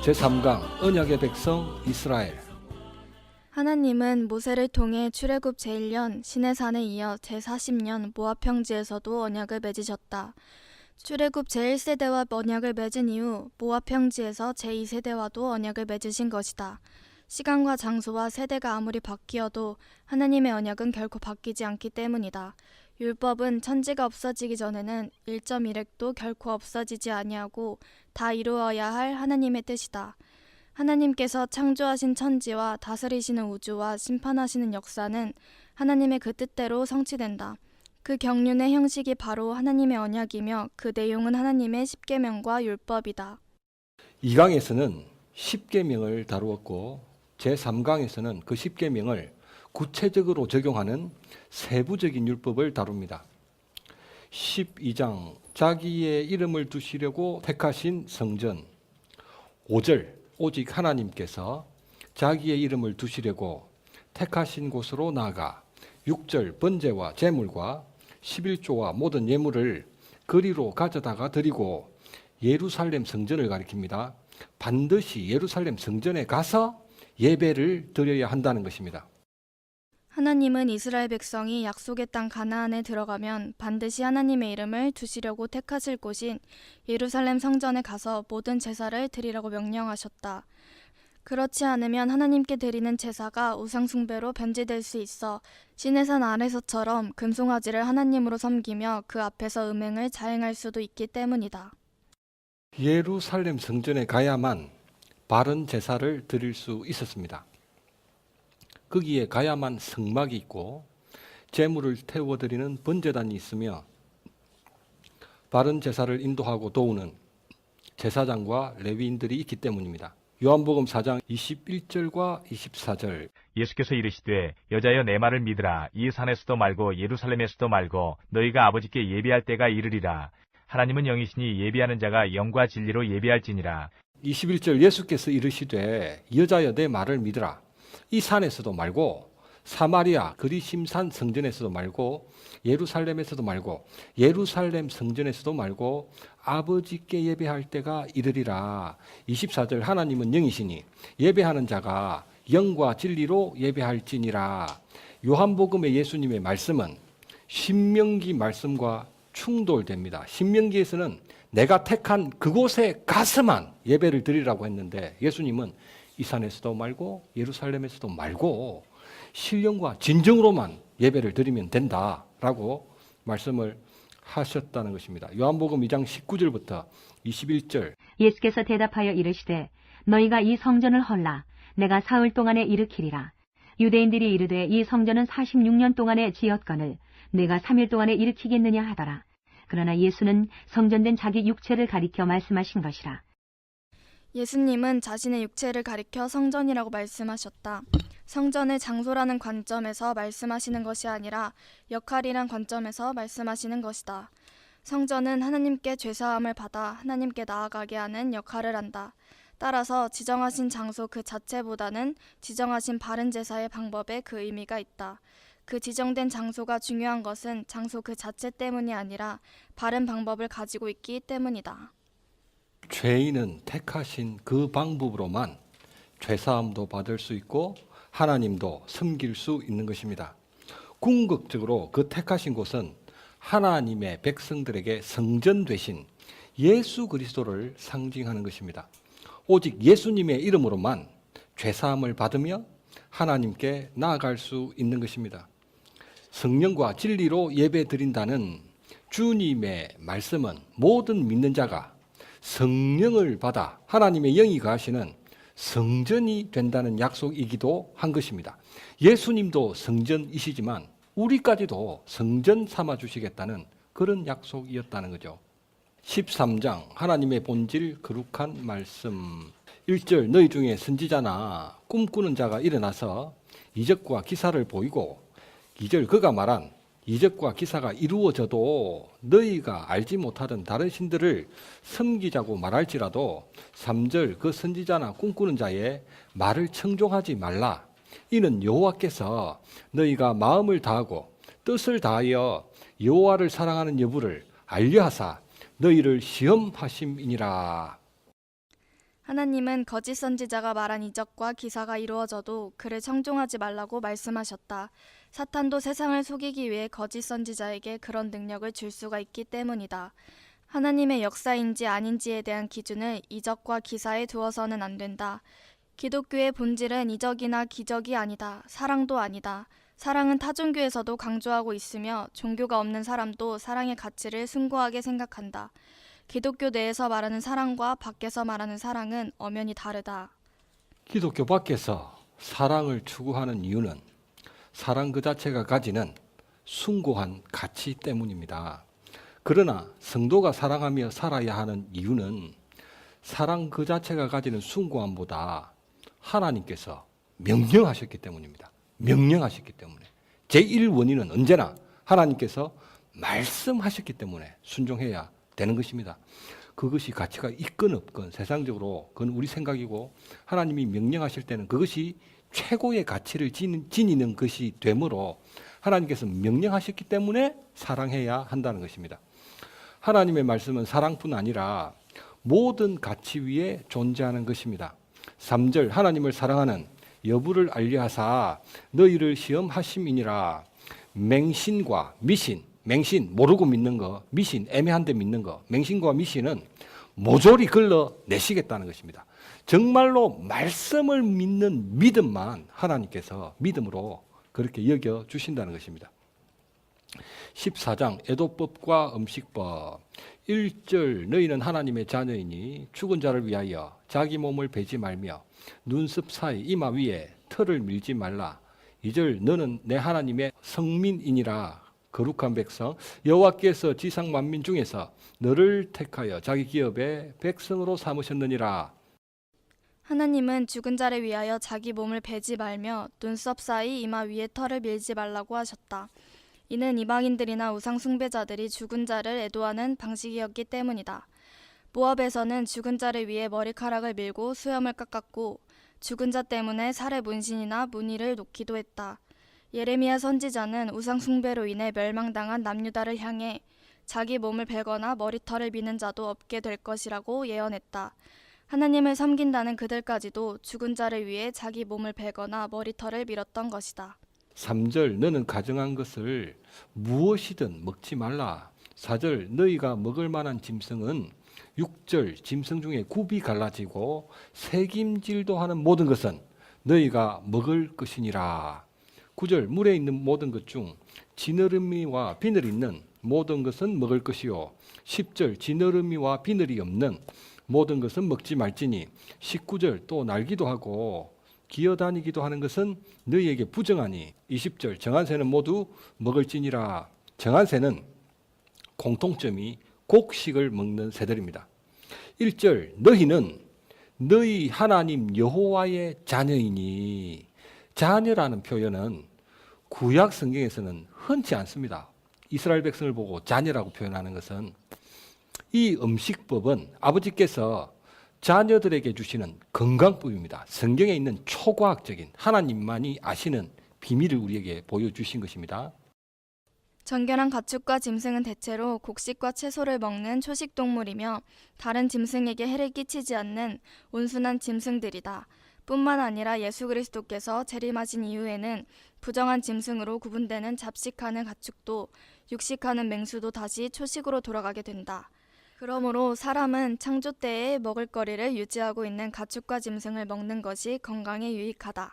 제3강 언약의 백성 이스라엘. 하나님은 모세를 통해 출애굽 제1년 시내산에 이어 제40년 모압 평지에서도 언약을 맺으셨다. 출애굽 제1세대와 언약을 맺은 이후 모압 평지에서 제2세대와도 언약을 맺으신 것이다. 시간과 장소와 세대가 아무리 바뀌어도 하나님의 언약은 결코 바뀌지 않기 때문이다. 율법은 천지가 없어지기 전에는 1.1획도 결코 없어지지 아니하고 다 이루어야 할 하나님의 뜻이다. 하나님께서 창조하신 천지와 다스리시는 우주와 심판하시는 역사는 하나님의 그 뜻대로 성취된다. 그 경륜의 형식이 바로 하나님의 언약이며 그 내용은 하나님의 십계명과 율법이다. 2강에서는 십계명을 다루었고 제3강에서는 그 십계명을 구체적으로 적용하는 세부적인 율법을 다룹니다. 12장 자기의 이름을 두시려고 택하신 성전. 5절 오직 하나님께서 자기의 이름을 두시려고 택하신 곳으로 나아가. 6절 번제와 제물과 11조와 모든 예물을 거리로 가져다가 드리고. 예루살렘 성전을 가리킵니다. 반드시 예루살렘 성전에 가서 예배를 드려야 한다는 것입니다. 하나님은 이스라엘 백성이 약속의 땅 가나안에 들어가면 반드시 하나님의 이름을 두시려고 택하실 곳인 예루살렘 성전에 가서 모든 제사를 드리라고 명령하셨다. 그렇지 않으면 하나님께 드리는 제사가 우상숭배로 변질될 수 있어 시내산 아래서처럼 금송아지를 하나님으로 섬기며 그 앞에서 음행을 자행할 수도 있기 때문이다. 예루살렘 성전에 가야만 바른 제사를 드릴 수 있었습니다. 거기에 가야만 성막이 있고 제물을 태워드리는 번제단이 있으며 바른 제사를 인도하고 도우는 제사장과 레위인들이 있기 때문입니다. 요한복음 4장 21절과 24절. 예수께서 이르시되 여자여 내 말을 믿으라. 이 산에서도 말고 예루살렘에서도 말고 너희가 아버지께 예비할 때가 이르리라. 하나님은 영이시니 예비하는 자가 영과 진리로 예비할지니라. 21절 예수께서 이르시되 여자여 내 말을 믿으라. 이 산에서도 말고 사마리아 그리심산 성전에서도 말고 예루살렘에서도 말고 예루살렘 성전에서도 말고 아버지께 예배할 때가 이르리라. 24절 하나님은 영이시니 예배하는 자가 영과 진리로 예배할지니라. 요한복음의 예수님의 말씀은 신명기 말씀과 충돌됩니다. 신명기에서는 내가 택한 그곳에 가서만 예배를 드리라고 했는데 예수님은 이 산에서도 말고 예루살렘에서도 말고 신령과 진정으로만 예배를 드리면 된다라고 말씀을 하셨다는 것입니다. 요한복음 2장 19절부터 21절. 예수께서 대답하여 이르시되 너희가 이 성전을 헐라. 내가 사흘 동안에 일으키리라. 유대인들이 이르되 이 성전은 46년 동안에 지었거늘 내가 3일 동안에 일으키겠느냐 하더라. 그러나 예수는 성전된 자기 육체를 가리켜 말씀하신 것이라. 예수님은 자신의 육체를 가리켜 성전이라고 말씀하셨다. 성전을 장소라는 관점에서 말씀하시는 것이 아니라 역할이란 관점에서 말씀하시는 것이다. 성전은 하나님께 죄사함을 받아 하나님께 나아가게 하는 역할을 한다. 따라서 지정하신 장소 그 자체보다는 지정하신 바른 제사의 방법에 그 의미가 있다. 그 지정된 장소가 중요한 것은 장소 그 자체 때문이 아니라 바른 방법을 가지고 있기 때문이다. 죄인은 택하신 그 방법으로만 죄사함도 받을 수 있고 하나님도 섬길 수 있는 것입니다. 궁극적으로 그 택하신 곳은 하나님의 백성들에게 성전 되신 예수 그리스도를 상징하는 것입니다. 오직 예수님의 이름으로만 죄사함을 받으며 하나님께 나아갈 수 있는 것입니다. 성령과 진리로 예배 드린다는 주님의 말씀은 모든 믿는 자가 성령을 받아 하나님의 영이 거하시는 성전이 된다는 약속이기도 한 것입니다. 예수님도 성전이시지만 우리까지도 성전 삼아 주시겠다는 그런 약속이었다는 거죠. 13장 하나님의 본질 거룩한 말씀. 1절 너희 중에 선지자나 꿈꾸는 자가 일어나서 이적과 기사를 보이고 2절 그가 말한 이적과 기사가 이루어져도 너희가 알지 못하던 다른 신들을 섬기자고 말할지라도 3절 그 선지자나 꿈꾸는 자의 말을 청종하지 말라. 이는 여호와께서 너희가 마음을 다하고 뜻을 다하여 여호와를 사랑하는 여부를 알려하사 너희를 시험하심이니라. 하나님은 거짓 선지자가 말한 이적과 기사가 이루어져도 그를 청종하지 말라고 말씀하셨다. 사탄도 세상을 속이기 위해 거짓 선지자에게 그런 능력을 줄 수가 있기 때문이다. 하나님의 역사인지 아닌지에 대한 기준을 이적과 기사에 두어서는 안 된다. 기독교의 본질은 이적이나 기적이 아니다. 사랑도 아니다. 사랑은 타종교에서도 강조하고 있으며 종교가 없는 사람도 사랑의 가치를 숭고하게 생각한다. 기독교 내에서 말하는 사랑과 밖에서 말하는 사랑은 엄연히 다르다. 기독교 밖에서 사랑을 추구하는 이유는 사랑 그 자체가 가지는 숭고한 가치 때문입니다. 그러나 성도가 사랑하며 살아야 하는 이유는 사랑 그 자체가 가지는 숭고함보다 하나님께서 명령하셨기 때문입니다. 명령하셨기 때문에. 제1원인은 언제나 하나님께서 말씀하셨기 때문에 순종해야 되는 것입니다. 그것이 가치가 있건 없건 세상적으로 그건 우리 생각이고 하나님이 명령하실 때는 그것이 최고의 가치를 지니는 것이 되므로 하나님께서 명령하셨기 때문에 사랑해야 한다는 것입니다. 하나님의 말씀은 사랑뿐 아니라 모든 가치 위에 존재하는 것입니다. 3절 하나님을 사랑하는 여부를 알려하사 너희를 시험하심이니라. 맹신과 미신, 맹신 모르고 믿는 거, 미신 애매한데 믿는 거, 맹신과 미신은 모조리 걸러내시겠다는 것입니다. 정말로 말씀을 믿는 믿음만 하나님께서 믿음으로 그렇게 여겨주신다는 것입니다. 14장 애도법과 음식법 1절 너희는 하나님의 자녀이니 죽은 자를 위하여 자기 몸을 베지 말며 눈썹 사이 이마 위에 털을 밀지 말라. 2절 너는 내 하나님의 성민이니라. 거룩한 백성 여호와께서 지상 만민 중에서 너를 택하여 자기 기업의 백성으로 삼으셨느니라. 하나님은 죽은 자를 위하여 자기 몸을 베지 말며 눈썹 사이 이마 위에 털을 밀지 말라고 하셨다. 이는 이방인들이나 우상 숭배자들이 죽은 자를 애도하는 방식이었기 때문이다. 모압에서는 죽은 자를 위해 머리카락을 밀고 수염을 깎았고 죽은 자 때문에 살에 문신이나 무늬를 놓기도 했다. 예레미야 선지자는 우상 숭배로 인해 멸망당한 남유다를 향해 자기 몸을 베거나 머리털을 미는 자도 없게 될 것이라고 예언했다. 하나님을 섬긴다는 그들까지도 죽은 자를 위해 자기 몸을 베거나 머리털을 밀었던 것이다. 3절 너는 가정한 것을 무엇이든 먹지 말라. 4절 너희가 먹을 만한 짐승은 6절 짐승 중에 굽이 갈라지고 새김질도 하는 모든 것은 너희가 먹을 것이니라. 9절 물에 있는 모든 것 중 지느러미와 비늘이 있는 모든 것은 먹을 것이요 10절 지느러미와 비늘이 없는 모든 것은 먹지 말지니 19절 또 날기도 하고 기어다니기도 하는 것은 너희에게 부정하니 20절 정한 새는 모두 먹을지니라. 정한 새는 공통점이 곡식을 먹는 새들입니다. 1절 너희는 너희 하나님 여호와의 자녀이니. 자녀라는 표현은 구약 성경에서는 흔치 않습니다. 이스라엘 백성을 보고 자녀라고 표현하는 것은 이 음식법은 아버지께서 자녀들에게 주시는 건강법입니다. 성경에 있는 초과학적인 하나님만이 아시는 비밀을 우리에게 보여주신 것입니다. 정결한 가축과 짐승은 대체로 곡식과 채소를 먹는 초식 동물이며 다른 짐승에게 해를 끼치지 않는 온순한 짐승들이다. 뿐만 아니라 예수 그리스도께서 재림하신 이후에는 부정한 짐승으로 구분되는 잡식하는 가축도 육식하는 맹수도 다시 초식으로 돌아가게 된다. 그러므로 사람은 창조 때에 먹을거리를 유지하고 있는 가축과 짐승을 먹는 것이 건강에 유익하다.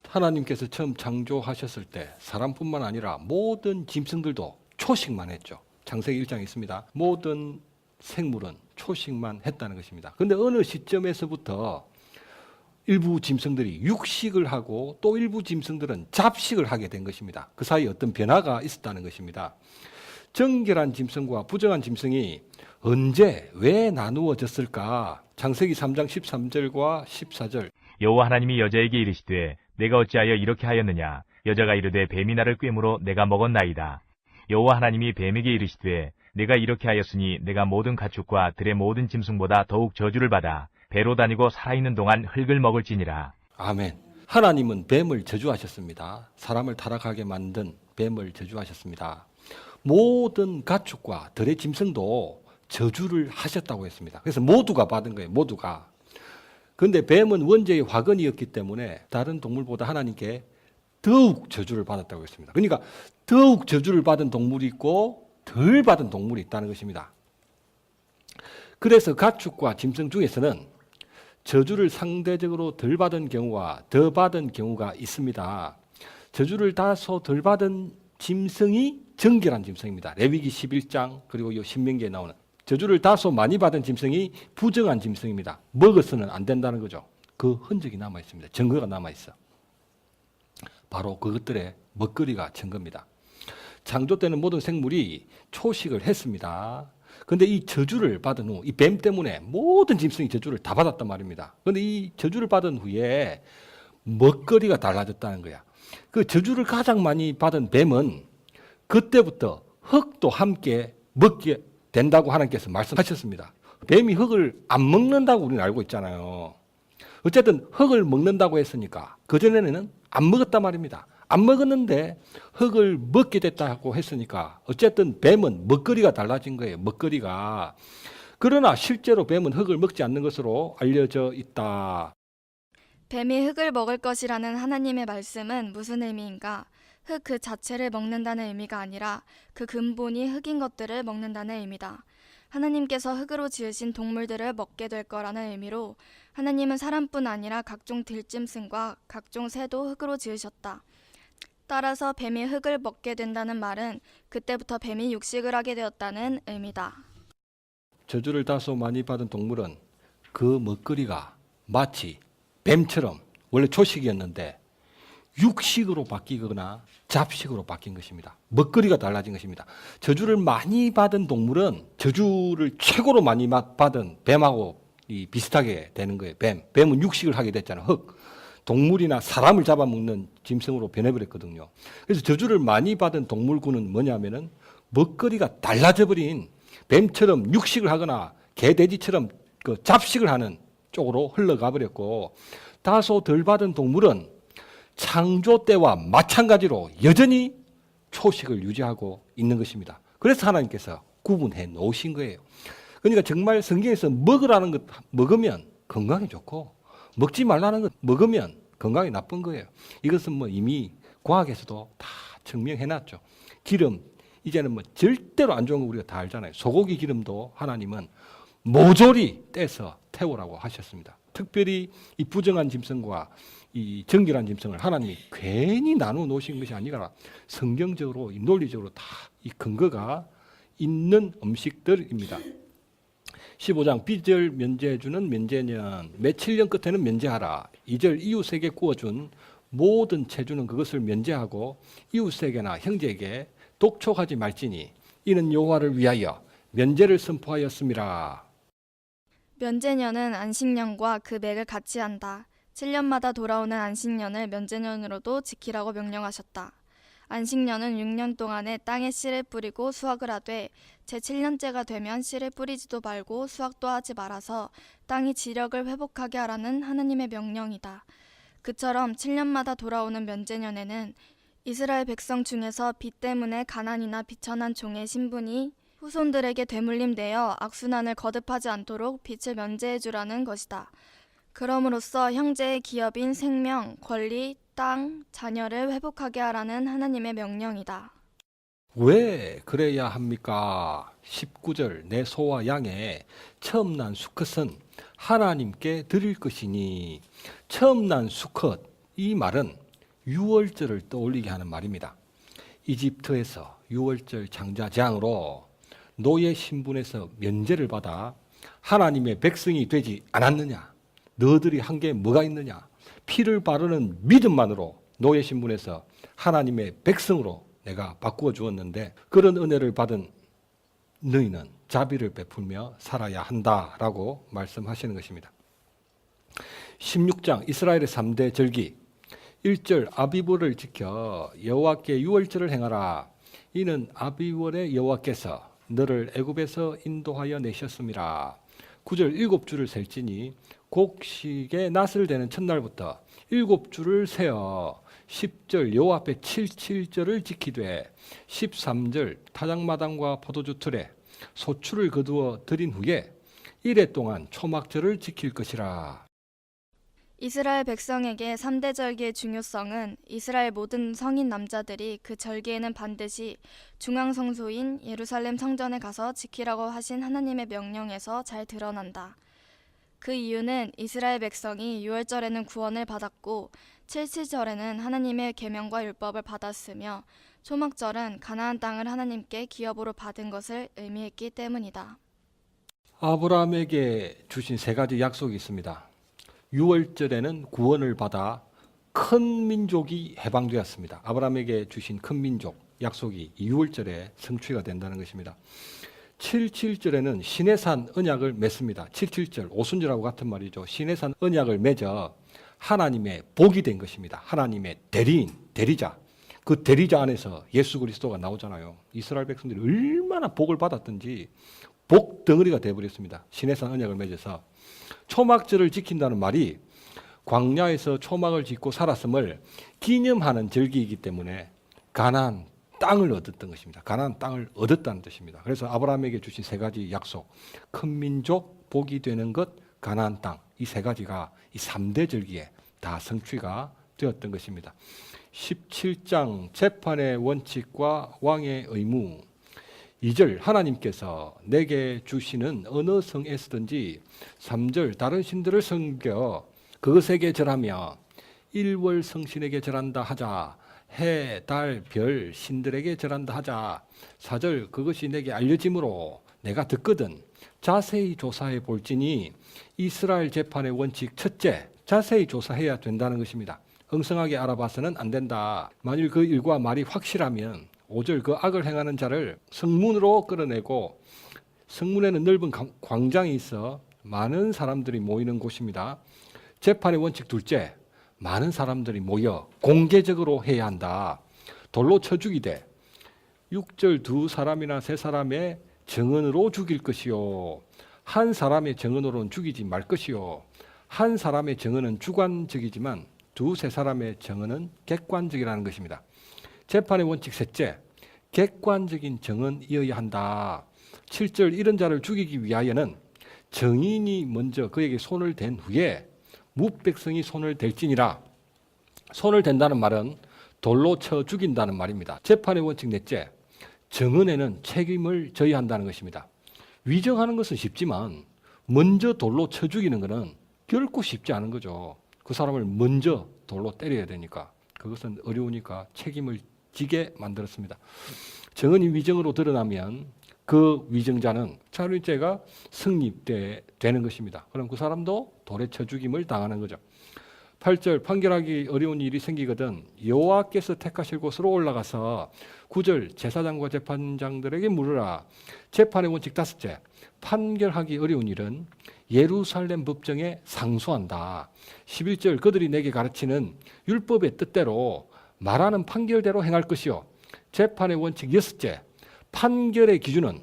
하나님께서 처음 창조하셨을 때 사람뿐만 아니라 모든 짐승들도 초식만 했죠. 창세기 1장에 있습니다. 모든 생물은 초식만 했다는 것입니다. 그런데 어느 시점에서부터 일부 짐승들이 육식을 하고 또 일부 짐승들은 잡식을 하게 된 것입니다. 그 사이에 어떤 변화가 있었다는 것입니다. 정결한 짐승과 부정한 짐승이 언제 왜 나누어졌을까? 창세기 3장 13절과 14절 여호와 하나님이 여자에게 이르시되 내가 어찌하여 이렇게 하였느냐 여자가 이르되 뱀이 나를 꿰므로 내가 먹었나이다. 여호와 하나님이 뱀에게 이르시되 내가 이렇게 하였으니 내가 모든 가축과 들의 모든 짐승보다 더욱 저주를 받아 배로 다니고 살아있는 동안 흙을 먹을지니라. 아멘. 하나님은 뱀을 저주하셨습니다. 사람을 타락하게 만든 뱀을 저주하셨습니다. 모든 가축과 들의 짐승도 저주를 하셨다고 했습니다. 그래서 모두가 받은 거예요. 모두가. 그런데 뱀은 원죄의 화근이었기 때문에 다른 동물보다 하나님께 더욱 저주를 받았다고 했습니다. 그러니까 더욱 저주를 받은 동물이 있고 덜 받은 동물이 있다는 것입니다. 그래서 가축과 짐승 중에서는 저주를 상대적으로 덜 받은 경우와 더 받은 경우가 있습니다. 저주를 다소 덜 받은 짐승이 정결한 짐승입니다. 레위기 11장 그리고 이 신명기에 나오는 저주를 다소 많이 받은 짐승이 부정한 짐승입니다. 먹어서는 안 된다는 거죠. 그 흔적이 남아 있습니다. 증거가 남아 있어. 바로 그것들의 먹거리가 증거입니다. 창조 때는 모든 생물이 초식을 했습니다. 그런데 이 저주를 받은 후, 이 뱀 때문에 모든 짐승이 저주를 다 받았단 말입니다. 그런데 이 저주를 받은 후에 먹거리가 달라졌다는 거야. 그 저주를 가장 많이 받은 뱀은 그때부터 흙도 함께 먹게 된다고 하나님께서 말씀하셨습니다. 뱀이 흙을 안 먹는다고 우리는 알고 있잖아요. 어쨌든 흙을 먹는다고 했으니까 그전에는 안 먹었단 말입니다. 안 먹었는데 흙을 먹게 됐다고 했으니까 어쨌든 뱀은 먹거리가 달라진 거예요. 먹거리가. 그러나 실제로 뱀은 흙을 먹지 않는 것으로 알려져 있다. 뱀이 흙을 먹을 것이라는 하나님의 말씀은 무슨 의미인가? 흙 그 자체를 먹는다는 의미가 아니라 그 근본이 흙인 것들을 먹는다는 의미다. 하나님께서 흙으로 지으신 동물들을 먹게 될 거라는 의미로 하나님은 사람뿐 아니라 각종 들짐승과 각종 새도 흙으로 지으셨다. 따라서 뱀이 흙을 먹게 된다는 말은 그때부터 뱀이 육식을 하게 되었다는 의미다. 저주를 다소 많이 받은 동물은 그 먹거리가 마치 뱀처럼 원래 초식이었는데 육식으로 바뀌거나 잡식으로 바뀐 것입니다. 먹거리가 달라진 것입니다. 저주를 많이 받은 동물은 저주를 최고로 많이 받은 뱀하고 비슷하게 되는 거예요. 뱀은 육식을 하게 됐잖아요. 흙. 동물이나 사람을 잡아먹는 짐승으로 변해버렸거든요. 그래서 저주를 많이 받은 동물군은 뭐냐면은 먹거리가 달라져 버린 뱀처럼 육식을 하거나 개, 돼지처럼 그 잡식을 하는 쪽으로 흘러가 버렸고, 다소 덜 받은 동물은 창조 때와 마찬가지로 여전히 초식을 유지하고 있는 것입니다. 그래서 하나님께서 구분해 놓으신 거예요. 그러니까 정말 성경에서 먹으라는 것 먹으면 건강에 좋고 먹지 말라는 것 먹으면 건강에 나쁜 거예요. 이것은 뭐 이미 과학에서도 다 증명해 놨죠. 기름, 이제는 뭐 절대로 안 좋은 거 우리가 다 알잖아요. 소고기 기름도 하나님은 모조리 떼서 태우라고 하셨습니다. 특별히 이 부정한 짐승과 이 정결한 짐승을 하나님이 괜히 나누어 놓으신 것이 아니라 성경적으로, 논리적으로 다 이 근거가 있는 음식들입니다. 15장 비절 면제해주는 면제년, 며칠 년 끝에는 면제하라. 2절 이웃에게 구워준 모든 채주는 그것을 면제하고 이웃에게나 형제에게 독촉하지 말지니 이는 여호와를 위하여 면제를 선포하였음이라. 면제년은 안식년과 그 맥을 같이 한다. 7년마다 돌아오는 안식년을 면제년으로도 지키라고 명령하셨다. 안식년은 6년 동안에 땅에 씨를 뿌리고 수확을 하되 제7년째가 되면 씨를 뿌리지도 말고 수확도 하지 말아서 땅이 지력을 회복하게 하라는 하나님의 명령이다. 그처럼 7년마다 돌아오는 면제년에는 이스라엘 백성 중에서 빚 때문에 가난이나 비천한 종의 신분이 후손들에게 되물림되어 악순환을 거듭하지 않도록 빚을 면제해 주라는 것이다. 그럼으로써 형제의 기업인 생명, 권리, 땅, 자녀를 회복하게 하라는 하나님의 명령이다. 왜 그래야 합니까? 19절 내 소와 양의 처음 난 수컷은 하나님께 드릴 것이니. 처음 난 수컷, 이 말은 유월절을 떠올리게 하는 말입니다. 이집트에서 유월절 장자장으로 노예 신분에서 면제를 받아 하나님의 백성이 되지 않았느냐? 너들이 한 게 뭐가 있느냐? 피를 바르는 믿음만으로 노예 신분에서 하나님의 백성으로 내가 바꾸어 주었는데 그런 은혜를 받은 너희는 자비를 베풀며 살아야 한다라고 말씀하시는 것입니다. 16장 이스라엘의 3대 절기 1절 아비월을 지켜 여호와께 유월절을 행하라. 이는 아비월의 여호와께서 너를 애굽에서 인도하여 내셨음이라. 9절 7주를 셀지니 곡식의 낫을 대는 첫날부터 7주를 세어 10절 여호와 앞에 77절을 지키되 13절 타작마당과 포도주 틀에 소출을 거두어 드린 후에 1회 동안 초막절을 지킬 것이라. 이스라엘 백성에게 3대 절기의 중요성은 이스라엘 모든 성인 남자들이 그 절기에는 반드시 중앙성소인 예루살렘 성전에 가서 지키라고 하신 하나님의 명령에서 잘 드러난다. 그 이유는 이스라엘 백성이 유월절에는 구원을 받았고 칠칠절에는 하나님의 계명과 율법을 받았으며 초막절은 가나안 땅을 하나님께 기업으로 받은 것을 의미했기 때문이다. 아브라함에게 주신 세 가지 약속이 있습니다. 6월절에는 구원을 받아 큰 민족이 해방되었습니다. 아브라함에게 주신 큰 민족 약속이 6월절에 성취가 된다는 것입니다. 77절에는 시내산 언약을 맺습니다. 77절 오순절하고 같은 말이죠. 시내산 언약을 맺어 하나님의 복이 된 것입니다. 하나님의 대리인, 대리자. 그 대리자 안에서 예수 그리스도가 나오잖아요. 이스라엘 백성들이 얼마나 복을 받았든지 복 덩어리가 되어버렸습니다. 시내산 언약을 맺어서 초막절을 지킨다는 말이 광야에서 초막을 짓고 살았음을 기념하는 절기이기 때문에 가나안 땅을 얻었던 것입니다. 가나안 땅을 얻었다는 뜻입니다. 그래서 아브라함에게 주신 세 가지 약속, 큰 민족, 복이 되는 것, 가나안 땅, 이 세 가지가 이 3대 절기에 다 성취가 되었던 것입니다. 17장 재판의 원칙과 왕의 의무 2절 하나님께서 내게 주시는 어느 성에서든지 3절 다른 신들을 섬겨 그것에게 절하며 일월 성신에게 절한다 하자 해, 달, 별, 신들에게 절한다 하자 4절 그것이 내게 알려짐으로 내가 듣거든 자세히 조사해 볼지니 이스라엘 재판의 원칙 첫째 자세히 조사해야 된다는 것입니다. 엉성하게 알아봐서는 안 된다. 만일 그 일과 말이 확실하면 5절 그 악을 행하는 자를 성문으로 끌어내고 성문에는 넓은 광장이 있어 많은 사람들이 모이는 곳입니다. 재판의 원칙 둘째 많은 사람들이 모여 공개적으로 해야 한다. 돌로 쳐 죽이되 6절 두 사람이나 세 사람의 증언으로 죽일 것이요 한 사람의 증언으로는 죽이지 말 것이요 한 사람의 증언은 주관적이지만 두세 사람의 증언은 객관적이라는 것입니다. 재판의 원칙 셋째, 객관적인 증언이어야 한다. 7절 이런 자를 죽이기 위하여는 정인이 먼저 그에게 손을 댄 후에 무백성이 손을 댈지니라. 손을 댄다는 말은 돌로 쳐 죽인다는 말입니다. 재판의 원칙 넷째, 증언에는 책임을 져야 한다는 것입니다. 위정하는 것은 쉽지만 먼저 돌로 쳐 죽이는 것은 결코 쉽지 않은 거죠. 그 사람을 먼저 돌로 때려야 되니까 그것은 어려우니까 책임을 지게 만들었습니다. 증언이 위정으로 드러나면 그 위정자는 살인죄가 성립되는 것입니다. 그럼 그 사람도 돌에 쳐 죽임을 당하는 거죠. 8절 판결하기 어려운 일이 생기거든 여호와께서 택하실 곳으로 올라가서 9절 제사장과 재판장들에게 물으라. 재판의 원칙 다섯째 판결하기 어려운 일은 예루살렘 법정에 상소한다. 11절 그들이 내게 가르치는 율법의 뜻대로 말하는 판결대로 행할 것이요. 재판의 원칙 여섯째 판결의 기준은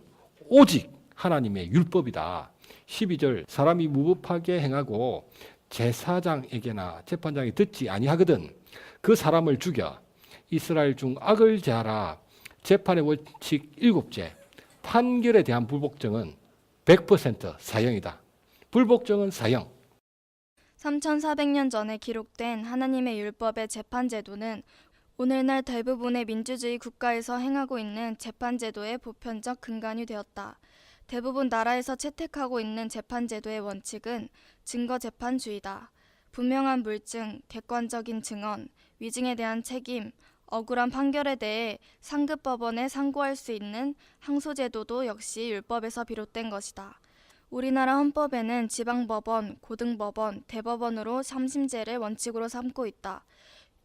오직 하나님의 율법이다. 12절 사람이 무법하게 행하고 제사장에게나 재판장이 듣지 아니하거든 그 사람을 죽여 이스라엘 중 악을 제하라. 재판의 원칙 일곱째 판결에 대한 불복종은 100% 사형이다. 불복종은 사형. 3400년 전에 기록된 하나님의 율법의 재판 제도는 오늘날 대부분의 민주주의 국가에서 행하고 있는 재판 제도의 보편적 근간이 되었다. 대부분 나라에서 채택하고 있는 재판 제도의 원칙은 증거 재판주의다. 분명한 물증, 객관적인 증언, 위증에 대한 책임, 억울한 판결에 대해 상급 법원에 상고할 수 있는 항소 제도도 역시 율법에서 비롯된 것이다. 우리나라 헌법에는 지방법원, 고등법원, 대법원으로 삼심제를 원칙으로 삼고 있다.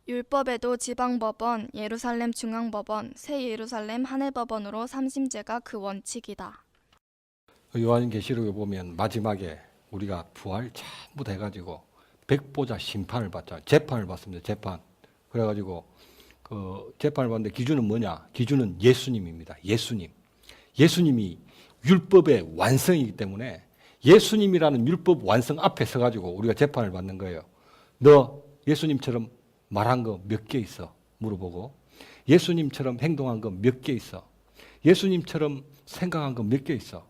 율법에도 지방법원, 예루살렘 중앙법원, 새 예루살렘 하늘법원으로 삼심제가 그 원칙이다. 요한계시록에 보면 마지막에 우리가 부활 전부 돼가지고 백보자 심판을 받잖아요. 재판을 받습니다. 재판. 그래가지고 그 재판을 받는데 기준은 뭐냐? 기준은 예수님입니다. 예수님. 예수님이 율법의 완성이기 때문에 예수님이라는 율법 완성 앞에 서가지고 우리가 재판을 받는 거예요. 너 예수님처럼 말한 거 몇 개 있어? 물어보고 예수님처럼 행동한 거 몇 개 있어? 예수님처럼 생각한 거 몇 개 있어?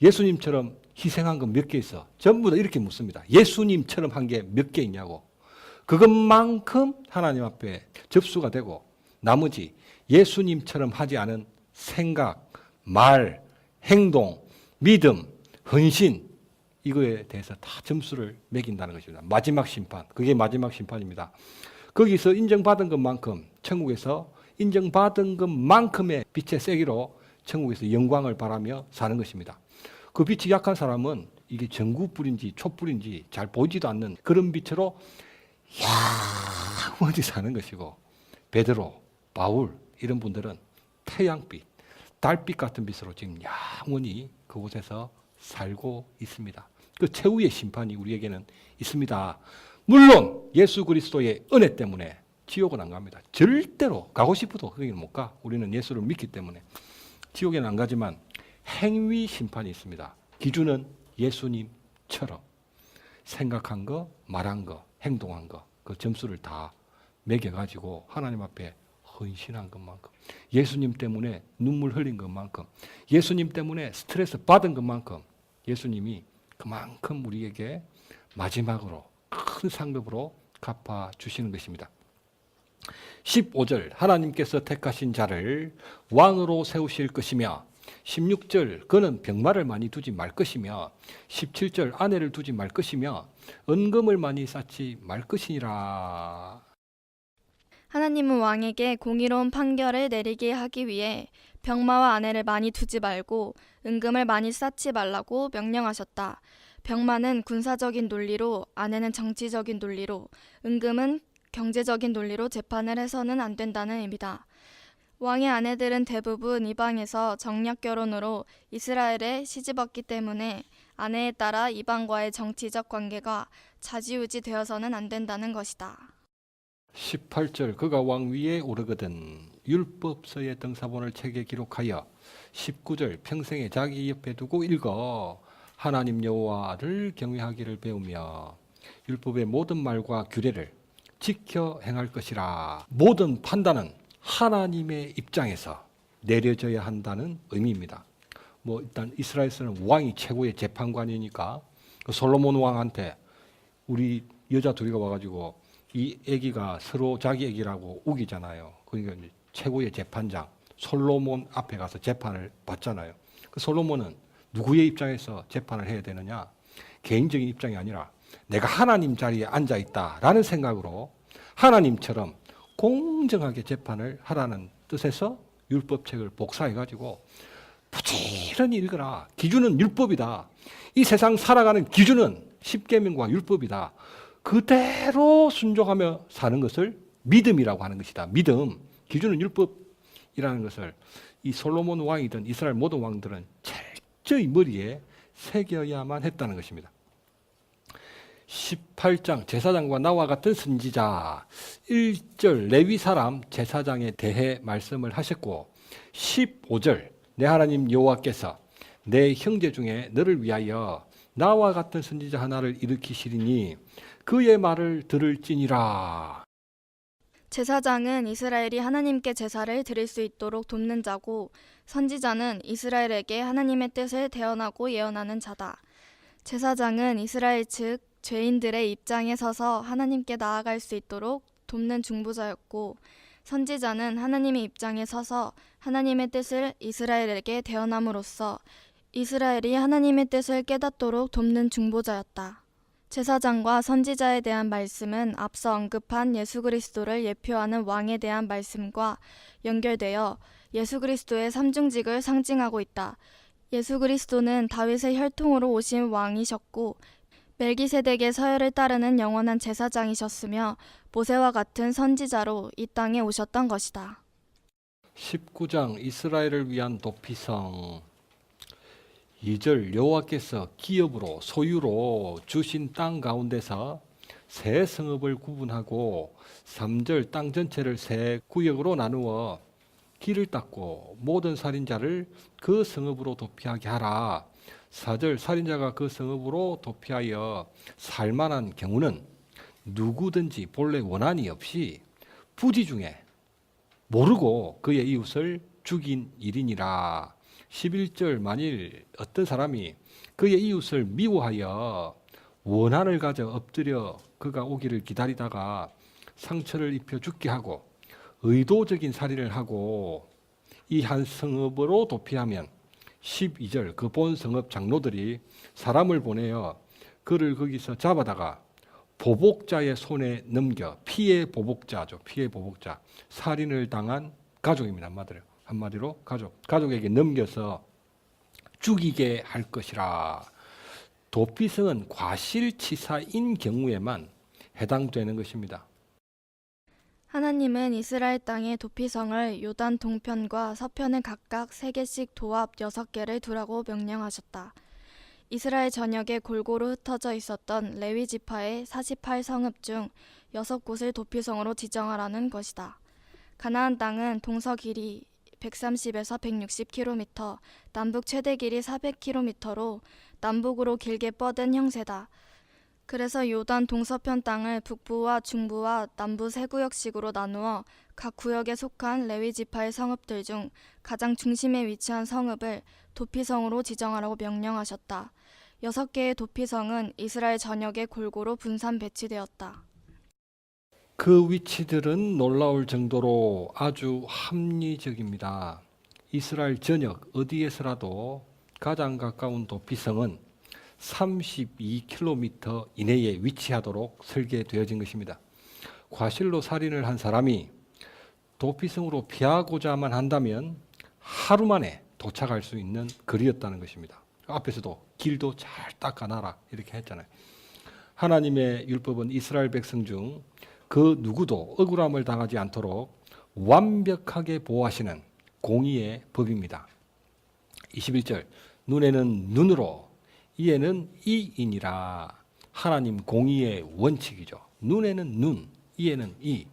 예수님처럼 희생한 거 몇 개 있어? 전부 다 이렇게 묻습니다. 예수님처럼 한 게 몇 개 있냐고. 그것만큼 하나님 앞에 접수가 되고 나머지 예수님처럼 하지 않은 생각, 말, 행동, 믿음, 헌신 이거에 대해서 다 점수를 매긴다는 것입니다. 마지막 심판. 그게 마지막 심판입니다. 거기서 인정받은 것만큼 천국에서 인정받은 것만큼의 빛의 세기로 천국에서 영광을 바라며 사는 것입니다. 그 빛이 약한 사람은 이게 전구불인지 촛불인지 잘 보이지도 않는 그런 빛으로 영원히 사는 것이고 베드로, 바울 이런 분들은 태양빛, 달빛 같은 빛으로 지금 영원히 그곳에서 살고 있습니다. 그 최후의 심판이 우리에게는 있습니다. 물론 예수 그리스도의 은혜 때문에 지옥은 안 갑니다. 절대로 가고 싶어도 거기는 못 가. 우리는 예수를 믿기 때문에 지옥에는 안 가지만 행위 심판이 있습니다. 기준은 예수님처럼 생각한 거, 말한 거, 행동한 거, 그 점수를 다 매겨가지고 하나님 앞에 헌신한 것만큼, 예수님 때문에 눈물 흘린 것만큼, 예수님 때문에 스트레스 받은 것만큼 예수님이 그만큼 우리에게 마지막으로 큰 상급으로 갚아주시는 것입니다. 15절 하나님께서 택하신 자를 왕으로 세우실 것이며 16절 그는 병마를 많이 두지 말 것이며 17절 아내를 두지 말 것이며 은금을 많이 쌓지 말 것이니라. 하나님은 왕에게 공의로운 판결을 내리게 하기 위해 병마와 아내를 많이 두지 말고 은금을 많이 쌓지 말라고 명령하셨다. 병마는 군사적인 논리로, 아내는 정치적인 논리로, 은금은 경제적인 논리로 재판을 해서는 안 된다는 의미다. 왕의 아내들은 대부분 이방에서 정략 결혼으로 이스라엘에 시집왔기 때문에 아내에 따라 이방과의 정치적 관계가 좌지우지 되어서는 안 된다는 것이다. 18절 그가 왕 위에 오르거든 율법서의 등사본을 책에 기록하여 19절 평생에 자기 옆에 두고 읽어 하나님 여호와를 경외하기를 배우며 율법의 모든 말과 규례를 지켜 행할 것이라. 모든 판단은 하나님의 입장에서 내려져야 한다는 의미입니다. 뭐 일단 이스라엘에서는 왕이 최고의 재판관이니까 그 솔로몬 왕한테 우리 여자 둘이 와가지고 이 아기가 서로 자기 아기라고 우기잖아요. 그러니까 이제 최고의 재판장 솔로몬 앞에 가서 재판을 받잖아요. 그 솔로몬은 누구의 입장에서 재판을 해야 되느냐? 개인적인 입장이 아니라 내가 하나님 자리에 앉아 있다라는 생각으로 하나님처럼 공정하게 재판을 하라는 뜻에서 율법책을 복사해가지고 부지런히 읽어라. 기준은 율법이다. 이 세상 살아가는 기준은 십계명과 율법이다. 그대로 순종하며 사는 것을 믿음이라고 하는 것이다. 믿음, 기준은 율법이라는 것을 이 솔로몬 왕이든 이스라엘 모든 왕들은 철저히 머리에 새겨야만 했다는 것입니다. 18장 제사장과 나와 같은 선지자 1절 레위 사람 제사장에 대해 말씀을 하셨고 15절 내 하나님 여호와께서 내 형제 중에 너를 위하여 나와 같은 선지자 하나를 일으키시리니 그의 말을 들을지니라. 제사장은 이스라엘이 하나님께 제사를 드릴 수 있도록 돕는 자고 선지자는 이스라엘에게 하나님의 뜻을 대언하고 예언하는 자다. 제사장은 이스라엘 즉 죄인들의 입장에 서서 하나님께 나아갈 수 있도록 돕는 중보자였고 선지자는 하나님의 입장에 서서 하나님의 뜻을 이스라엘에게 대언함으로써 이스라엘이 하나님의 뜻을 깨닫도록 돕는 중보자였다. 제사장과 선지자에 대한 말씀은 앞서 언급한 예수 그리스도를 예표하는 왕에 대한 말씀과 연결되어 예수 그리스도의 삼중직을 상징하고 있다. 예수 그리스도는 다윗의 혈통으로 오신 왕이셨고 멜기세덱의 서열을 따르는 영원한 제사장이셨으며 모세와 같은 선지자로 이 땅에 오셨던 것이다. 19장 이스라엘을 위한 도피성 2절 여호와께서 기업으로 소유로 주신 땅 가운데서 세 성읍을 구분하고 3절 땅 전체를 세 구역으로 나누어 길을 닦고 모든 살인자를 그 성읍으로 도피하게 하라. 4절 살인자가 그 성읍으로 도피하여 살만한 경우는 누구든지 본래 원한이 없이 부지 중에 모르고 그의 이웃을 죽인 일이니라. 11절 만일 어떤 사람이 그의 이웃을 미워하여 원한을 가져 엎드려 그가 오기를 기다리다가 상처를 입혀 죽게 하고 의도적인 살인을 하고 이 한 성읍으로 도피하면 12절 그 본 성읍 장로들이 사람을 보내어 그를 거기서 잡아다가 보복자의 손에 넘겨 피해 보복자죠. 피해 보복자. 살인을 당한 가족입니다. 한마디로 가족에게 넘겨서 죽이게 할 것이라. 도피성은 과실치사인 경우에만 해당되는 것입니다. 하나님은 이스라엘 땅의 도피성을 요단 동편과 서편에 각각 3개씩 도합 6개를 두라고 명령하셨다. 이스라엘 전역에 골고루 흩어져 있었던 레위 지파의 48성읍 중 6곳을 도피성으로 지정하라는 것이다. 가나안 땅은 동서 길이 130에서 160km, 남북 최대 길이 400km로 남북으로 길게 뻗은 형세다. 그래서 요단 동서편 땅을 북부와 중부와 남부 세 구역씩으로 나누어 각 구역에 속한 레위 지파의 성읍들 중 가장 중심에 위치한 성읍을 도피성으로 지정하라고 명령하셨다. 6개의 도피성은 이스라엘 전역에 골고루 분산 배치되었다. 그 위치들은 놀라울 정도로 아주 합리적입니다. 이스라엘 전역 어디에서라도 가장 가까운 도피성은 32km 이내에 위치하도록 설계되어진 것입니다. 과실로 살인을 한 사람이 도피성으로 피하고자만 한다면 하루 만에 도착할 수 있는 거리였다는 것입니다. 앞에서도 길도 잘 닦아놔라 이렇게 했잖아요. 하나님의 율법은 이스라엘 백성 중 그 누구도 억울함을 당하지 않도록 완벽하게 보호하시는 공의의 법입니다. 21절 눈에는 눈으로 이에는 이이니라. 하나님 공의의 원칙이죠. 눈에는 눈, 이에는 이.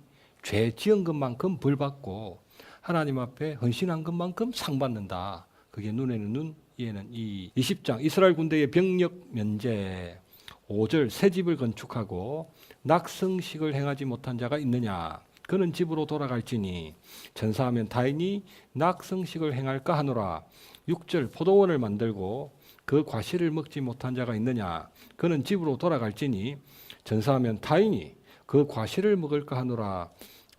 죄 지은 것만큼 벌 받고 하나님 앞에 헌신한 것만큼 상 받는다. 그게 눈에는 눈, 이에는 이. 20장 이스라엘 군대의 병력 면제. 5절 새 집을 건축하고 낙성식을 행하지 못한 자가 있느냐. 그는 집으로 돌아갈지니 전사하면 다행히 낙성식을 행할까 하노라. 6절 포도원을 만들고 그 과실을 먹지 못한 자가 있느냐. 그는 집으로 돌아갈지니 전사하면 다행히 그 과실을 먹을까 하노라.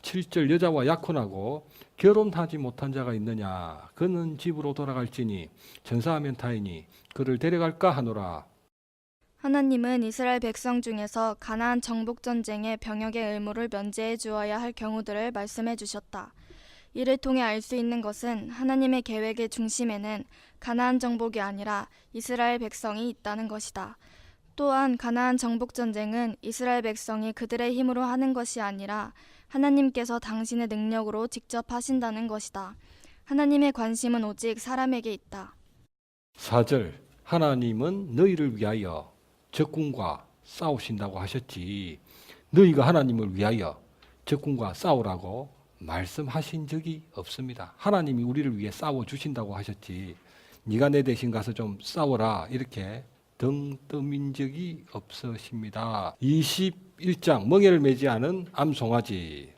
7절 여자와 약혼하고 결혼하지 못한 자가 있느냐. 그는 집으로 돌아갈지니 전사하면 다행히 그를 데려갈까 하노라. 하나님은 이스라엘 백성 중에서 가나안 정복 전쟁의 병역의 의무를 면제해 주어야 할 경우들을 말씀해 주셨다. 이를 통해 알 수 있는 것은 하나님의 계획의 중심에는 가나안 정복이 아니라 이스라엘 백성이 있다는 것이다. 또한 가나안 정복 전쟁은 이스라엘 백성이 그들의 힘으로 하는 것이 아니라 하나님께서 당신의 능력으로 직접 하신다는 것이다. 하나님의 관심은 오직 사람에게 있다. 4절 하나님은 너희를 위하여 적군과 싸우신다고 하셨지 너희가 하나님을 위하여 적군과 싸우라고 말씀하신 적이 없습니다. 하나님이 우리를 위해 싸워주신다고 하셨지 네가 내 대신 가서 좀 싸워라 이렇게 등 떠민 적이 없으십니다. 21장 멍에를 매지 않은 암송아지.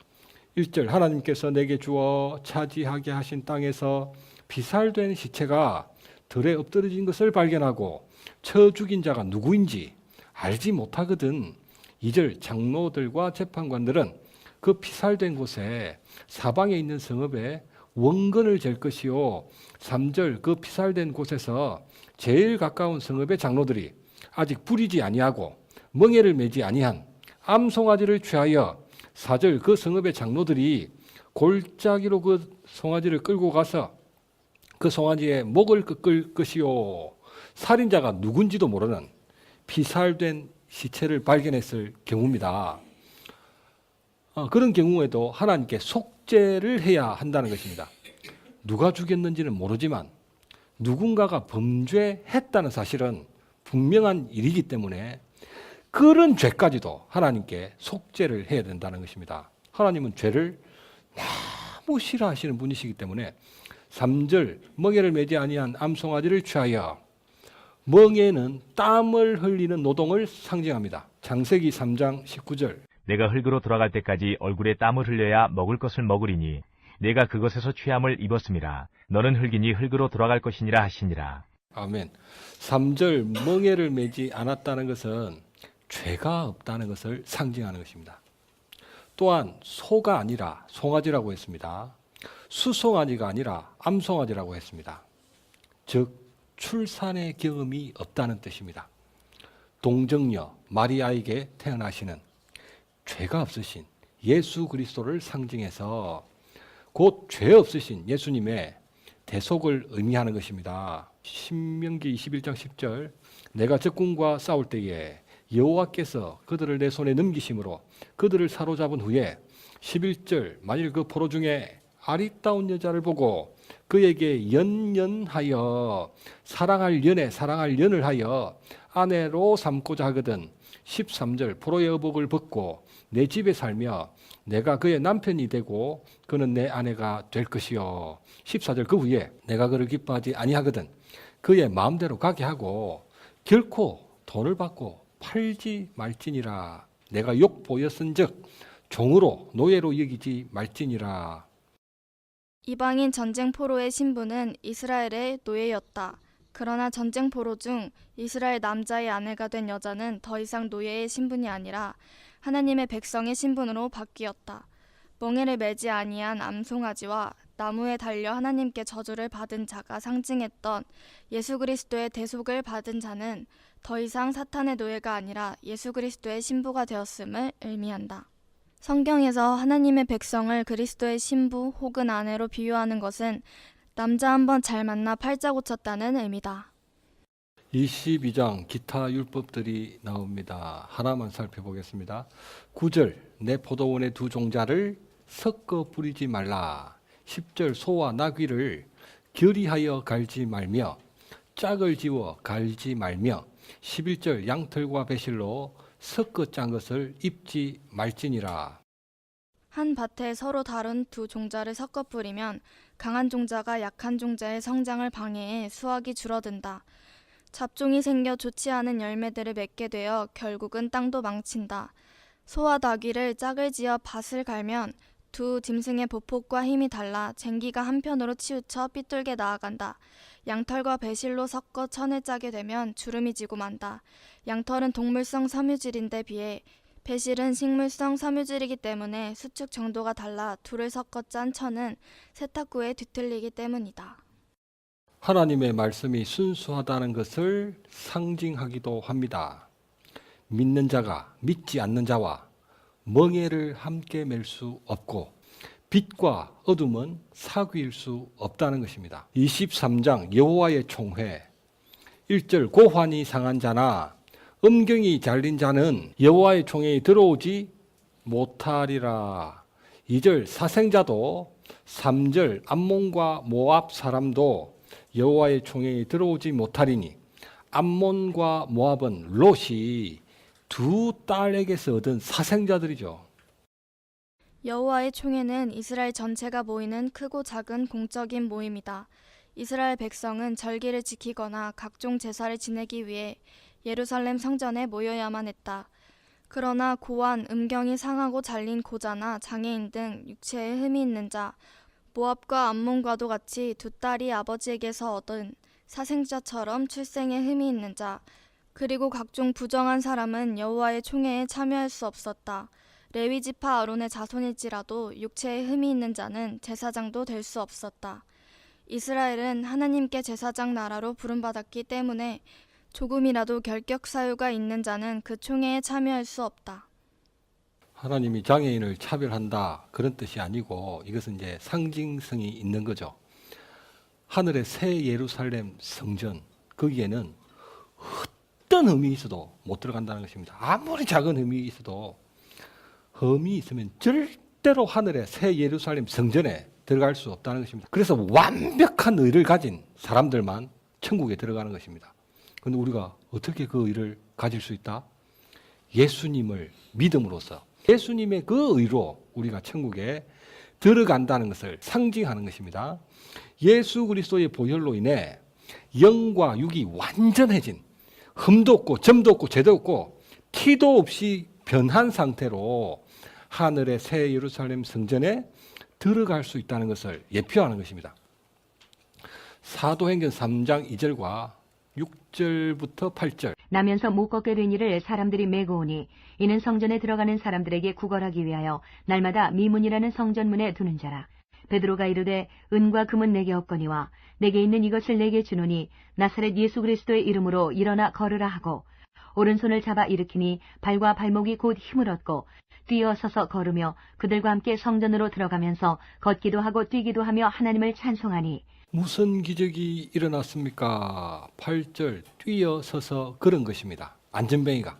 1절 하나님께서 내게 주어 차지하게 하신 땅에서 비살된 시체가 들에 엎드러진 것을 발견하고 쳐 죽인 자가 누구인지 알지 못하거든. 2절 장로들과 재판관들은 그 피살된 곳에 사방에 있는 성읍에 원근을 잴 것이요. 3절 그 피살된 곳에서 제일 가까운 성읍의 장로들이 아직 부리지 아니하고 멍에를 매지 아니한 암송아지를 취하여 4절 그 성읍의 장로들이 골짜기로 그 송아지를 끌고 가서 그 송아지의 목을 꺾을 것이요. 살인자가 누군지도 모르는 피살된 시체를 발견했을 경우입니다. 그런 경우에도 하나님께 속죄를 해야 한다는 것입니다. 누가 죽였는지는 모르지만 누군가가 범죄했다는 사실은 분명한 일이기 때문에 그런 죄까지도 하나님께 속죄를 해야 된다는 것입니다. 하나님은 죄를 너무 싫어하시는 분이시기 때문에 3절 멍에를 매지 아니한 암송아지를 취하여 멍에는 땀을 흘리는 노동을 상징합니다. 창세기 3장 19절 내가 흙으로 돌아갈 때까지 얼굴에 땀을 흘려야 먹을 것을 먹으리니 내가 그것에서 취함을 입었음이라. 너는 흙이니 흙으로 돌아갈 것이니라 하시니라. 아멘. 3절 멍에를 매지 않았다는 것은 죄가 없다는 것을 상징하는 것입니다. 또한 소가 아니라 송아지라고 했습니다. 수송아지가 아니라 암송아지라고 했습니다. 즉 출산의 경험이 없다는 뜻입니다. 동정녀 마리아에게 태어나시는 죄가 없으신 예수 그리스도를 상징해서 곧 죄 없으신 예수님의 대속을 의미하는 것입니다. 신명기 21장 10절 내가 적군과 싸울 때에 여호와께서 그들을 내 손에 넘기심으로 그들을 사로잡은 후에 11절 만일 그 포로 중에 아리따운 여자를 보고 그에게 연연하여 사랑할 연을 하여 아내로 삼고자 하거든 13절 포로의 의복을 벗고 내 집에 살며 내가 그의 남편이 되고 그는 내 아내가 될 것이요 14절 그 후에 내가 그를 기뻐하지 아니하거든 그의 마음대로 가게 하고 결코 돈을 받고 팔지 말지니라 내가 욕 보였은즉 종으로 노예로 여기지 말지니라. 이방인 전쟁 포로의 신부는 이스라엘의 노예였다. 그러나 전쟁 포로 중 이스라엘 남자의 아내가 된 여자는 더 이상 노예의 신분이 아니라 하나님의 백성의 신분으로 바뀌었다. 멍에를 매지 아니한 암송아지와 나무에 달려 하나님께 저주를 받은 자가 상징했던 예수 그리스도의 대속을 받은 자는 더 이상 사탄의 노예가 아니라 예수 그리스도의 신부가 되었음을 의미한다. 성경에서 하나님의 백성을 그리스도의 신부 혹은 아내로 비유하는 것은 남자 한 번 잘 만나 팔자 고쳤다는 의미다. 22장 기타 율법들이 나옵니다. 하나만 살펴보겠습니다. 9절 내 포도원의 두 종자를 섞어 뿌리지 말라. 10절 소와 나귀를 결의하여 갈지 말며 짝을 지워 갈지 말며 11절 양털과 배실로 섞어 짠 것을 입지 말지니라. 한 밭에 서로 다른 두 종자를 섞어 뿌리면 강한 종자가 약한 종자의 성장을 방해해 수확이 줄어든다. 잡종이 생겨 좋지 않은 열매들을 맺게 되어 결국은 땅도 망친다. 소와 나귀를 짝을 지어 밭을 갈면 두 짐승의 보폭과 힘이 달라 쟁기가 한편으로 치우쳐 삐뚤게 나아간다. 양털과 배실로 섞어 천을 짜게 되면 주름이 지고 만다. 양털은 동물성 섬유질인데 비해 배실은 식물성 섬유질이기 때문에 수축 정도가 달라 둘을 섞어 짠 천은 세탁구에 뒤틀리기 때문이다. 하나님의 말씀이 순수하다는 것을 상징하기도 합니다. 믿는 자가 믿지 않는 자와 멍에를 함께 맬 수 없고 빛과 어둠은 사귀일 수 없다는 것입니다. 23장 여호와의 총회 1절 고환이 상한 자나 음경이 잘린 자는 여호와의 총회에 들어오지 못하리라. 2절 사생자도 3절 암몬과 모압 사람도 여호와의 총회에 들어오지 못하리니 암몬과 모압은 롯이 두 딸에게서 얻은 사생자들이죠. 여호와의 총회는 이스라엘 전체가 모이는 크고 작은 공적인 모임이다. 이스라엘 백성은 절기를 지키거나 각종 제사를 지내기 위해 예루살렘 성전에 모여야만 했다. 그러나 고환, 음경이 상하고 잘린 고자나 장애인 등 육체에 흠이 있는 자, 모압과 암몬과도 같이 두 딸이 아버지에게서 얻은 사생자처럼 출생에 흠이 있는 자, 그리고 각종 부정한 사람은 여호와의 총회에 참여할 수 없었다. 레위 지파 아론의 자손일지라도 육체에 흠이 있는 자는 제사장도 될 수 없었다. 이스라엘은 하나님께 제사장 나라로 부름받았기 때문에 조금이라도 결격 사유가 있는 자는 그 총회에 참여할 수 없다. 하나님이 장애인을 차별한다 그런 뜻이 아니고 이것은 이제 상징성이 있는 거죠. 하늘의 새 예루살렘 성전 거기에는 어떤 흠이 있어도 못 들어간다는 것입니다. 아무리 작은 흠이 있어도 흠이 있으면 절대로 하늘의 새 예루살렘 성전에 들어갈 수 없다는 것입니다. 그래서 완벽한 의를 가진 사람들만 천국에 들어가는 것입니다. 그런데 우리가 어떻게 그 의를 가질 수 있다? 예수님을 믿음으로써 예수님의 그 의로 우리가 천국에 들어간다는 것을 상징하는 것입니다. 예수 그리스도의 보혈로 인해 영과 육이 완전해진 흠도 없고 점도 없고 죄도 없고 티도 없이 변한 상태로 하늘의 새 예루살렘 성전에 들어갈 수 있다는 것을 예표하는 것입니다. 사도행전 3장 2절과 6절부터 8절. 나면서 못 걷게 된 이를 사람들이 메고 오니 이는 성전에 들어가는 사람들에게 구걸하기 위하여 날마다 미문이라는 성전문에 두는 자라. 베드로가 이르되 은과 금은 내게 없거니와 내게 있는 이것을 내게 주노니 나사렛 예수 그리스도의 이름으로 일어나 걸으라 하고 오른손을 잡아 일으키니 발과 발목이 곧 힘을 얻고 뛰어 서서 걸으며 그들과 함께 성전으로 들어가면서 걷기도 하고 뛰기도 하며 하나님을 찬송하니 무슨 기적이 일어났습니까? 8절 뛰어 서서 걸은 것입니다. 안전뱅이가.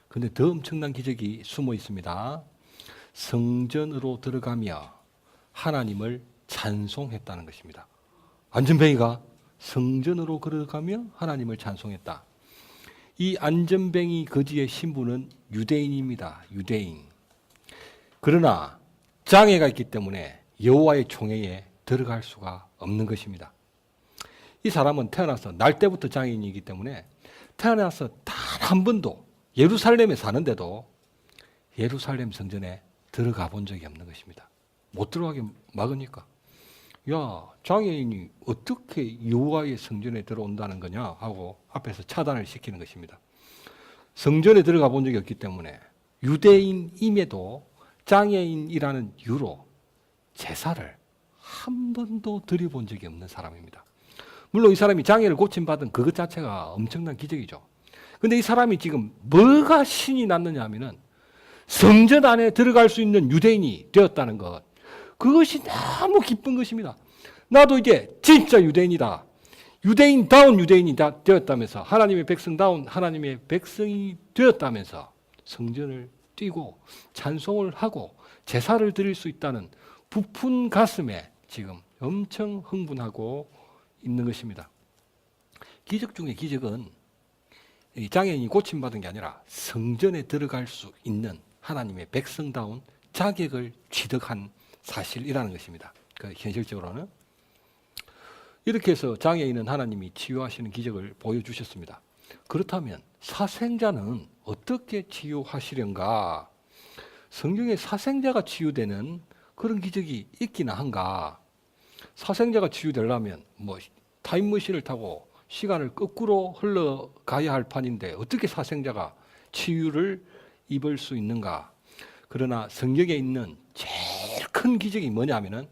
근데 더 엄청난 기적이 숨어 있습니다. 성전으로 들어가며 하나님을 찬송했다는 것입니다. 안전뱅이가 성전으로 걸어가며 하나님을 찬송했다. 이 안전뱅이 거지의 신부는 유대인입니다. 유대인. 그러나 장애가 있기 때문에 여호와의 총회에 들어갈 수가 없는 것입니다. 이 사람은 태어나서 날 때부터 장애인이기 때문에 태어나서 단 한 번도 예루살렘에 사는데도 예루살렘 성전에 들어가 본 적이 없는 것입니다. 못 들어가게 막으니까. 야, 장애인이 어떻게 여호와의 성전에 들어온다는 거냐 하고 앞에서 차단을 시키는 것입니다. 성전에 들어가 본 적이 없기 때문에 유대인임에도 장애인이라는 이유로 제사를 한 번도 드려본 적이 없는 사람입니다. 물론 이 사람이 장애를 고침받은 그것 자체가 엄청난 기적이죠. 근데 이 사람이 지금 뭐가 신이 났느냐 하면은 성전 안에 들어갈 수 있는 유대인이 되었다는 것. 그것이 너무 기쁜 것입니다. 나도 이제 진짜 유대인이다. 유대인다운 유대인이 되었다면서 하나님의 백성다운 하나님의 백성이 되었다면서 성전을 뛰고 찬송을 하고 제사를 드릴 수 있다는 부푼 가슴에 지금 엄청 흥분하고 있는 것입니다. 기적 중에 기적은 장애인이 고침받은 게 아니라 성전에 들어갈 수 있는 하나님의 백성다운 자격을 취득한 사실이라는 것입니다. 현실적으로는 이렇게 해서 장애인은 하나님이 치유하시는 기적을 보여주셨습니다. 그렇다면 사생자는 어떻게 치유하시련가? 성경에 사생자가 치유되는 그런 기적이 있기나 한가? 사생자가 치유되려면 타임머신을 타고 시간을 거꾸로 흘러가야 할 판인데 어떻게 사생자가 치유를 입을 수 있는가? 그러나 성경에 있는 제일 큰 기적이 뭐냐면은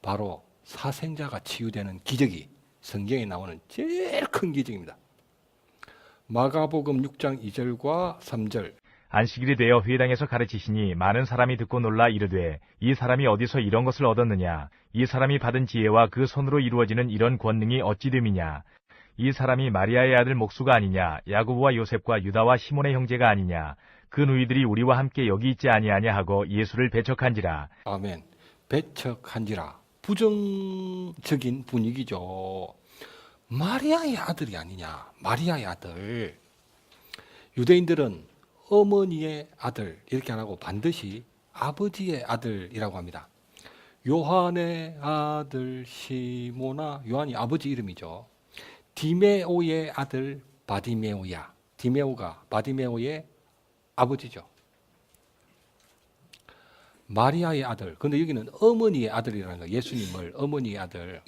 바로 사생자가 치유되는 기적이 성경에 나오는 제일 큰 기적입니다. 마가복음 6장 2절과 3절. 안식일이 되어 회당에서 가르치시니 많은 사람이 듣고 놀라 이르되 이 사람이 어디서 이런 것을 얻었느냐? 이 사람이 받은 지혜와 그 손으로 이루어지는 이런 권능이 어찌 됨이냐? 이 사람이 마리아의 아들 목수가 아니냐? 야고보와 요셉과 유다와 시몬의 형제가 아니냐? 그 누이들이 우리와 함께 여기 있지 아니하냐 하고 예수를 배척한지라. 아멘. 배척한지라. 부정적인 분위기죠. 마리아의 아들이 아니냐? 마리아의 아들. 유대인들은 어머니의 아들 이렇게 안 하고 반드시 아버지의 아들이라고 합니다. 요한의 아들 시모나, 요한이 아버지 이름이죠. 디메오의 아들 바디메오야. 디메오가 바디메오의 아버지죠. 마리아의 아들. 그런데 여기는 어머니의 아들이라는 거예요. 예수님을 어머니의 아들.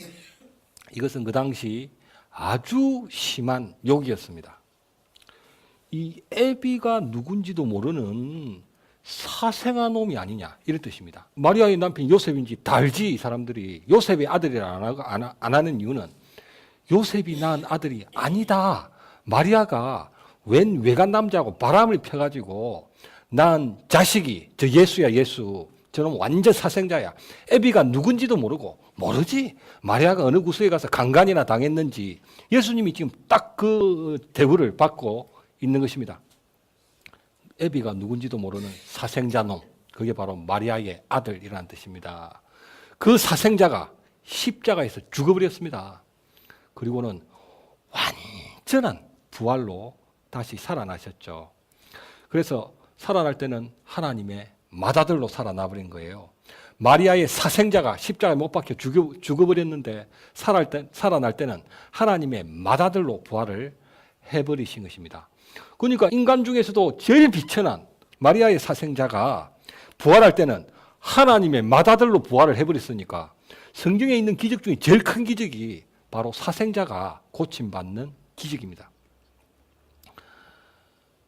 이것은 그 당시 아주 심한 욕이었습니다. 이 애비가 누군지도 모르는 사생아 놈이 아니냐 이런 뜻입니다. 마리아의 남편 요셉인지 다 알지. 이 사람들이 요셉의 아들이라 안 하는 이유는 요셉이 낳은 아들이 아니다. 마리아가 웬 외간 남자하고 바람을 펴가지고 낳은 자식이 저 예수야. 예수. 저는 완전 사생자야. 애비가 누군지도 모르지. 마리아가 어느 구석에 가서 강간이나 당했는지. 예수님이 지금 딱 그 대우를 받고 있는 것입니다. 애비가 누군지도 모르는 사생자 놈. 그게 바로 마리아의 아들이라는 뜻입니다. 그 사생자가 십자가에서 죽어버렸습니다. 그리고는 완전한 부활로 다시 살아나셨죠. 그래서 살아날 때는 하나님의 맏아들로 살아나버린 거예요. 마리아의 사생자가 십자가에 못 박혀 죽어버렸는데 살아날 때는 하나님의 맏아들로 부활을 해버리신 것입니다. 그러니까 인간 중에서도 제일 비천한 마리아의 사생자가 부활할 때는 하나님의 맏아들로 부활을 해버렸으니까 성경에 있는 기적 중에 제일 큰 기적이 바로 사생자가 고침받는 기적입니다.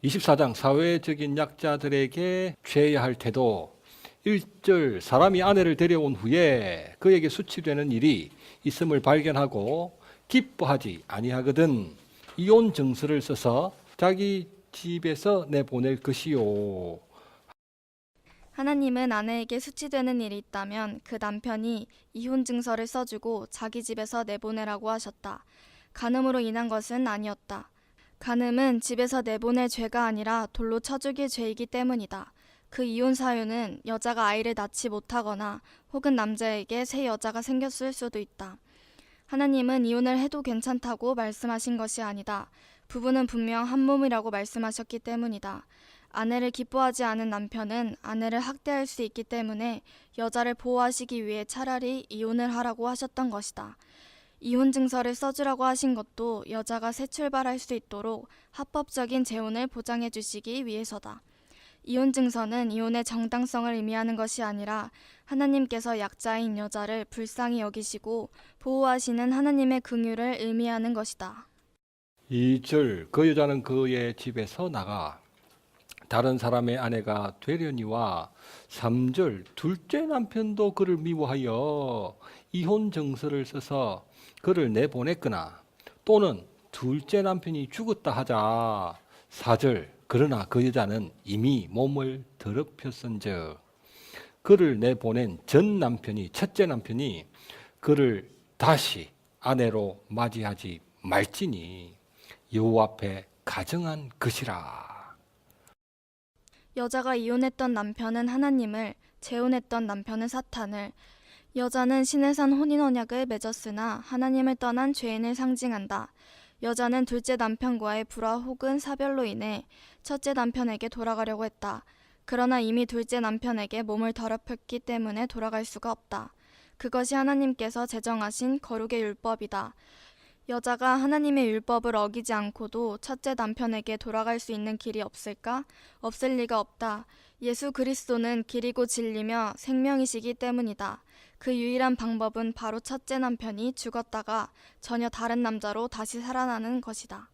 24장 사회적인 약자들에게 취해야 할 태도 1절 사람이 아내를 데려온 후에 그에게 수치되는 일이 있음을 발견하고 기뻐하지 아니하거든 이혼 증서를 써서 자기 집에서 내보낼 것이요. 하나님은 아내에게 수치되는 일이 있다면 그 남편이 이혼 증서를 써주고 자기 집에서 내보내라고 하셨다. 간음으로 인한 것은 아니었다. 간음은 집에서 내보낼 죄가 아니라 돌로 쳐 죽일 죄이기 때문이다. 그 이혼 사유는 여자가 아이를 낳지 못하거나 혹은 남자에게 새 여자가 생겼을 수도 있다. 하나님은 이혼을 해도 괜찮다고 말씀하신 것이 아니다. 부부는 분명 한 몸이라고 말씀하셨기 때문이다. 아내를 기뻐하지 않은 남편은 아내를 학대할 수 있기 때문에 여자를 보호하시기 위해 차라리 이혼을 하라고 하셨던 것이다. 이혼 증서를 써주라고 하신 것도 여자가 새 출발할 수 있도록 합법적인 재혼을 보장해 주시기 위해서다. 이혼 증서는 이혼의 정당성을 의미하는 것이 아니라 하나님께서 약자인 여자를 불쌍히 여기시고 보호하시는 하나님의 긍휼을 의미하는 것이다. 2절 그 여자는 그의 집에서 나가 다른 사람의 아내가 되려니와 3절 둘째 남편도 그를 미워하여 이혼 증서를 써서 그를 내보냈거나 또는 둘째 남편이 죽었다 하자 4절 그러나 그 여자는 이미 몸을 더럽혔은즉 그를 내보낸 전 남편이 첫째 남편이 그를 다시 아내로 맞이하지 말지니 여호와 앞에 가증한 것이라. 여자가 이혼했던 남편은 하나님을, 재혼했던 남편은 사탄을, 여자는 신의 산 혼인 언약을 맺었으나 하나님을 떠난 죄인을 상징한다. 여자는 둘째 남편과의 불화 혹은 사별로 인해 첫째 남편에게 돌아가려고 했다. 그러나 이미 둘째 남편에게 몸을 더럽혔기 때문에 돌아갈 수가 없다. 그것이 하나님께서 제정하신 거룩의 율법이다. 여자가 하나님의 율법을 어기지 않고도 첫째 남편에게 돌아갈 수 있는 길이 없을까? 없을 리가 없다. 예수 그리스도는 길이고 진리며 생명이시기 때문이다. 그 유일한 방법은 바로 첫째 남편이 죽었다가 전혀 다른 남자로 다시 살아나는 것이다.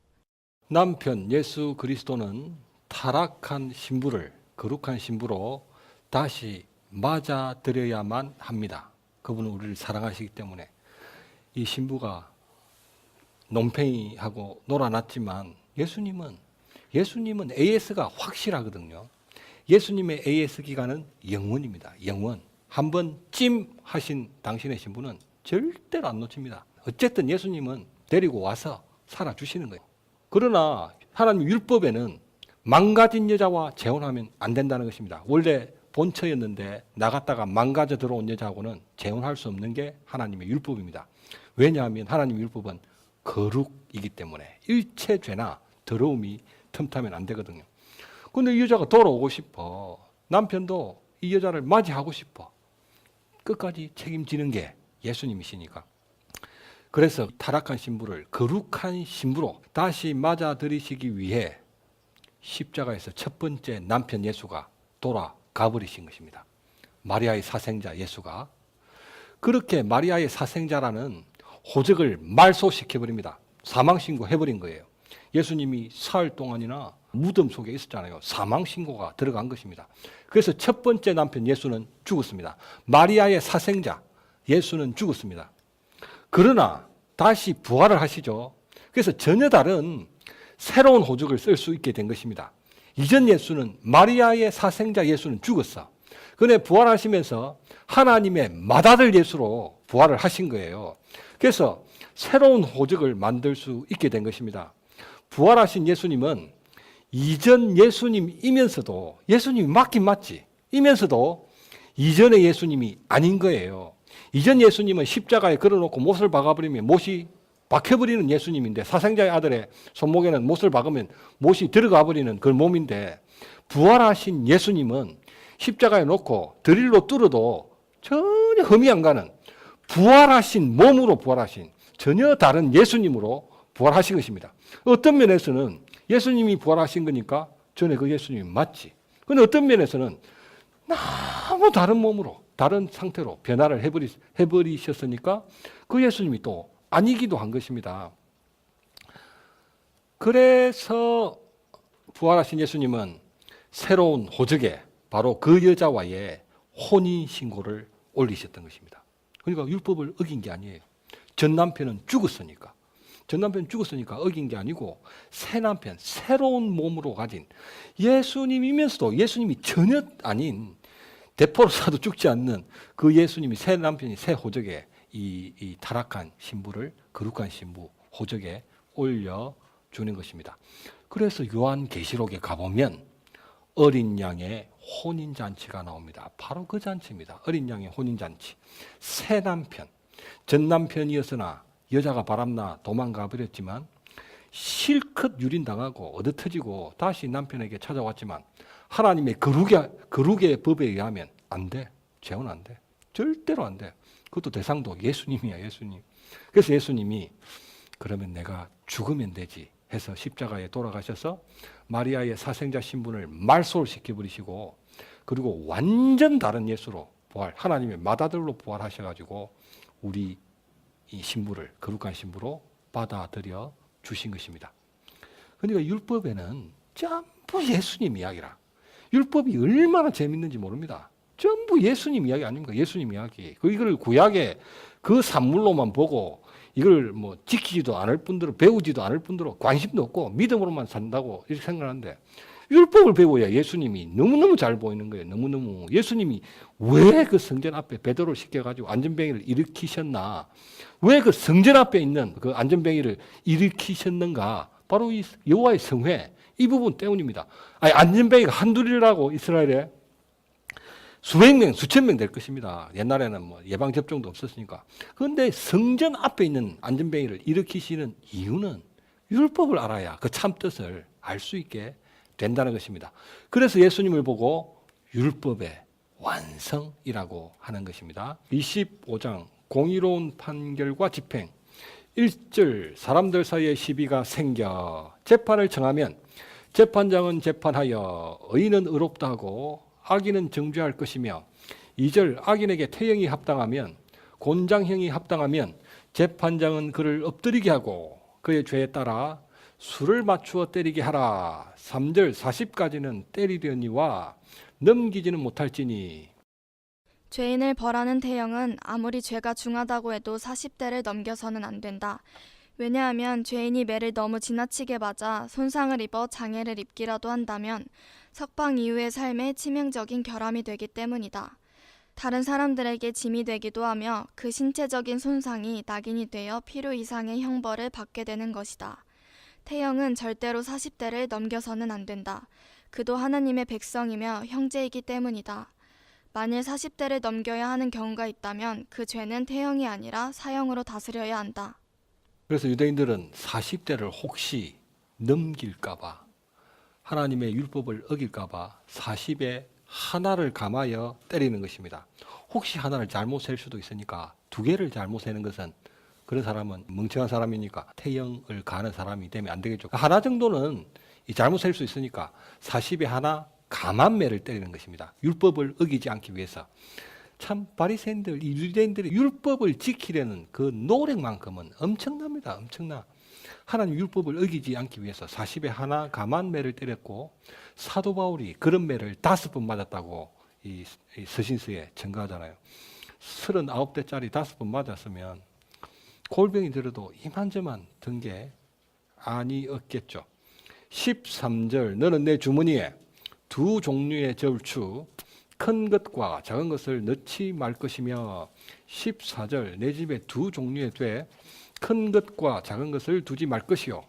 남편 예수 그리스도는 타락한 신부를 거룩한 신부로 다시 맞아들여야만 합니다. 그분은 우리를 사랑하시기 때문에 이 신부가 논팽이하고 놀아났지만 예수님은 AS가 확실하거든요. 예수님의 AS 기간은 영원입니다. 영원. 한번 찜하신 당신의 신부는 절대로 안 놓칩니다. 어쨌든 예수님은 데리고 와서 살아주시는 거예요. 그러나 하나님 율법에는 망가진 여자와 재혼하면 안 된다는 것입니다. 원래 본처였는데 나갔다가 망가져 들어온 여자하고는 재혼할 수 없는 게 하나님의 율법입니다. 왜냐하면 하나님의 율법은 거룩이기 때문에 일체 죄나 더러움이 틈타면 안 되거든요. 그런데 이 여자가 돌아오고 싶어. 남편도 이 여자를 맞이하고 싶어. 끝까지 책임지는 게 예수님이시니까. 그래서 타락한 신부를 거룩한 신부로 다시 맞아들이시기 위해 십자가에서 첫 번째 남편 예수가 돌아가 버리신 것입니다. 마리아의 사생자 예수가. 그렇게 마리아의 사생자라는 호적을 말소시켜버립니다. 사망신고 해버린 거예요. 예수님이 사흘 동안이나 무덤 속에 있었잖아요. 사망신고가 들어간 것입니다. 그래서 첫 번째 남편 예수는 죽었습니다. 마리아의 사생자 예수는 죽었습니다. 그러나 다시 부활을 하시죠. 그래서 전혀 다른 새로운 호적을 쓸 수 있게 된 것입니다. 이전 예수는 마리아의 사생자 예수는 죽었어. 그런데 부활하시면서 하나님의 맏아들 예수로 부활을 하신 거예요. 그래서 새로운 호적을 만들 수 있게 된 것입니다. 부활하신 예수님은 이전 예수님이면서도 예수님이 맞긴 맞지. 이면서도 이전의 예수님이 아닌 거예요. 이전 예수님은 십자가에 걸어놓고 못을 박아버리면 못이 박혀버리는 예수님인데 사생자의 아들의 손목에는 못을 박으면 못이 들어가 버리는 그 몸인데 부활하신 예수님은 십자가에 놓고 드릴로 뚫어도 전혀 흠이 안 가는 부활하신 몸으로 부활하신 전혀 다른 예수님으로 부활하신 것입니다. 어떤 면에서는 예수님이 부활하신 거니까 전에 그 예수님이 맞지. 그런데 어떤 면에서는 너무 다른 몸으로, 다른 상태로 변화를 해버리셨으니까 그 예수님이 또 아니기도 한 것입니다. 그래서 부활하신 예수님은 새로운 호적에 바로 그 여자와의 혼인신고를 올리셨던 것입니다. 그러니까 율법을 어긴 게 아니에요. 전 남편은 죽었으니까. 전 남편은 죽었으니까 어긴 게 아니고 새 남편, 새로운 몸으로 가진 예수님이면서도 예수님이 전혀 아닌 대포로 쏴도 죽지 않는 그 예수님이 새 남편이 새 호적에 이 타락한 신부를 거룩한 신부 호적에 올려주는 것입니다. 그래서 요한계시록에 가보면 어린 양의 혼인잔치가 나옵니다. 바로 그 잔치입니다. 어린 양의 혼인잔치. 새 남편, 전 남편이었으나 여자가 바람나 도망가 버렸지만 실컷 유린당하고 얻어터지고 다시 남편에게 찾아왔지만 하나님의 거룩의 법에 의하면 안 돼. 재혼 안 돼. 절대로 안 돼. 그것도 대상도 예수님이야, 예수님. 그래서 예수님이 그러면 내가 죽으면 되지 해서 십자가에 돌아가셔서 마리아의 사생자 신분을 말소시켜버리시고 그리고 완전 다른 예수로 부활, 하나님의 맏아들로 부활하셔가지고 우리 이 신부를 거룩한 신부로 받아들여 주신 것입니다. 그러니까 율법에는 전부 예수님 이야기라. 율법이 얼마나 재밌는지 모릅니다. 전부 예수님 이야기 아닙니까? 예수님 이야기. 이걸 구약의 그 산물로만 보고 이걸 뭐 지키지도 않을 뿐더러 배우지도 않을 뿐더러 관심도 없고 믿음으로만 산다고 이렇게 생각하는데 율법을 배워야 예수님이 너무너무 잘 보이는 거예요. 너무너무. 예수님이 왜 그 성전 앞에 베드로를 시켜가지고 안전뱅이를 일으키셨나? 왜 그 성전 앞에 있는 그 안전뱅이를 일으키셨는가? 바로 이 여호와의 성회 이 부분 때문입니다. 아니 안전뱅이가 한둘이라고 이스라엘에 수백 명, 수천 명 될 것입니다. 옛날에는 뭐 예방접종도 없었으니까. 그런데 성전 앞에 있는 안전뱅이를 일으키시는 이유는 율법을 알아야 그 참 뜻을 알 수 있게 된다는 것입니다. 그래서 예수님을 보고 율법의 완성이라고 하는 것입니다. 25장 공의로운 판결과 집행 1절 사람들 사이에 시비가 생겨 재판을 정하면 재판장은 재판하여 의인은 의롭다 하고 악인은 정죄할 것이며 2절 악인에게 태형이 합당하면 곤장형이 합당하면 재판장은 그를 엎드리게 하고 그의 죄에 따라 수를 맞추어 때리게 하라. 3절 40까지는 때리려니와 넘기지는 못할지니. 죄인을 벌하는 태형은 아무리 죄가 중하다고 해도 40대를 넘겨서는 안 된다. 왜냐하면 죄인이 매를 너무 지나치게 맞아 손상을 입어 장애를 입기라도 한다면 석방 이후의 삶에 치명적인 결함이 되기 때문이다. 다른 사람들에게 짐이 되기도 하며 그 신체적인 손상이 낙인이 되어 필요 이상의 형벌을 받게 되는 것이다. 태형은 절대로 40대를 넘겨서는 안 된다. 그도 하나님의 백성이며 형제이기 때문이다. 만일 40대를 넘겨야 하는 경우가 있다면 그 죄는 태형이 아니라 사형으로 다스려야 한다. 그래서 유대인들은 40대를 혹시 넘길까봐 하나님의 율법을 어길까봐 40에 하나를 감하여 때리는 것입니다. 혹시 하나를 잘못 셀 수도 있으니까 2개를 잘못 세는 것은 그런 사람은 멍청한 사람이니까 태형을 가는 사람이 되면 안 되겠죠. 하나 정도는 잘못 셀 수 있으니까 40에 하나 감한 매를 때리는 것입니다. 율법을 어기지 않기 위해서. 참 바리새인들, 유대인들이 율법을 지키려는 그 노력만큼은 엄청납니다. 엄청나. 하나님 율법을 어기지 않기 위해서 40에 하나 감한 매를 때렸고 사도 바울이 그런 매를 5번 맞았다고 이 서신서에 증거하잖아요. 39대짜리 5번 맞았으면 골병이 들어도 이만저만 든 게 아니었겠죠. 13절 너는 내 주머니에 2 종류의 저울추 큰 것과 작은 것을 넣지 말 것이며 14절 내 집에 2 종류의 돼 큰 것과 작은 것을 두지 말 것이요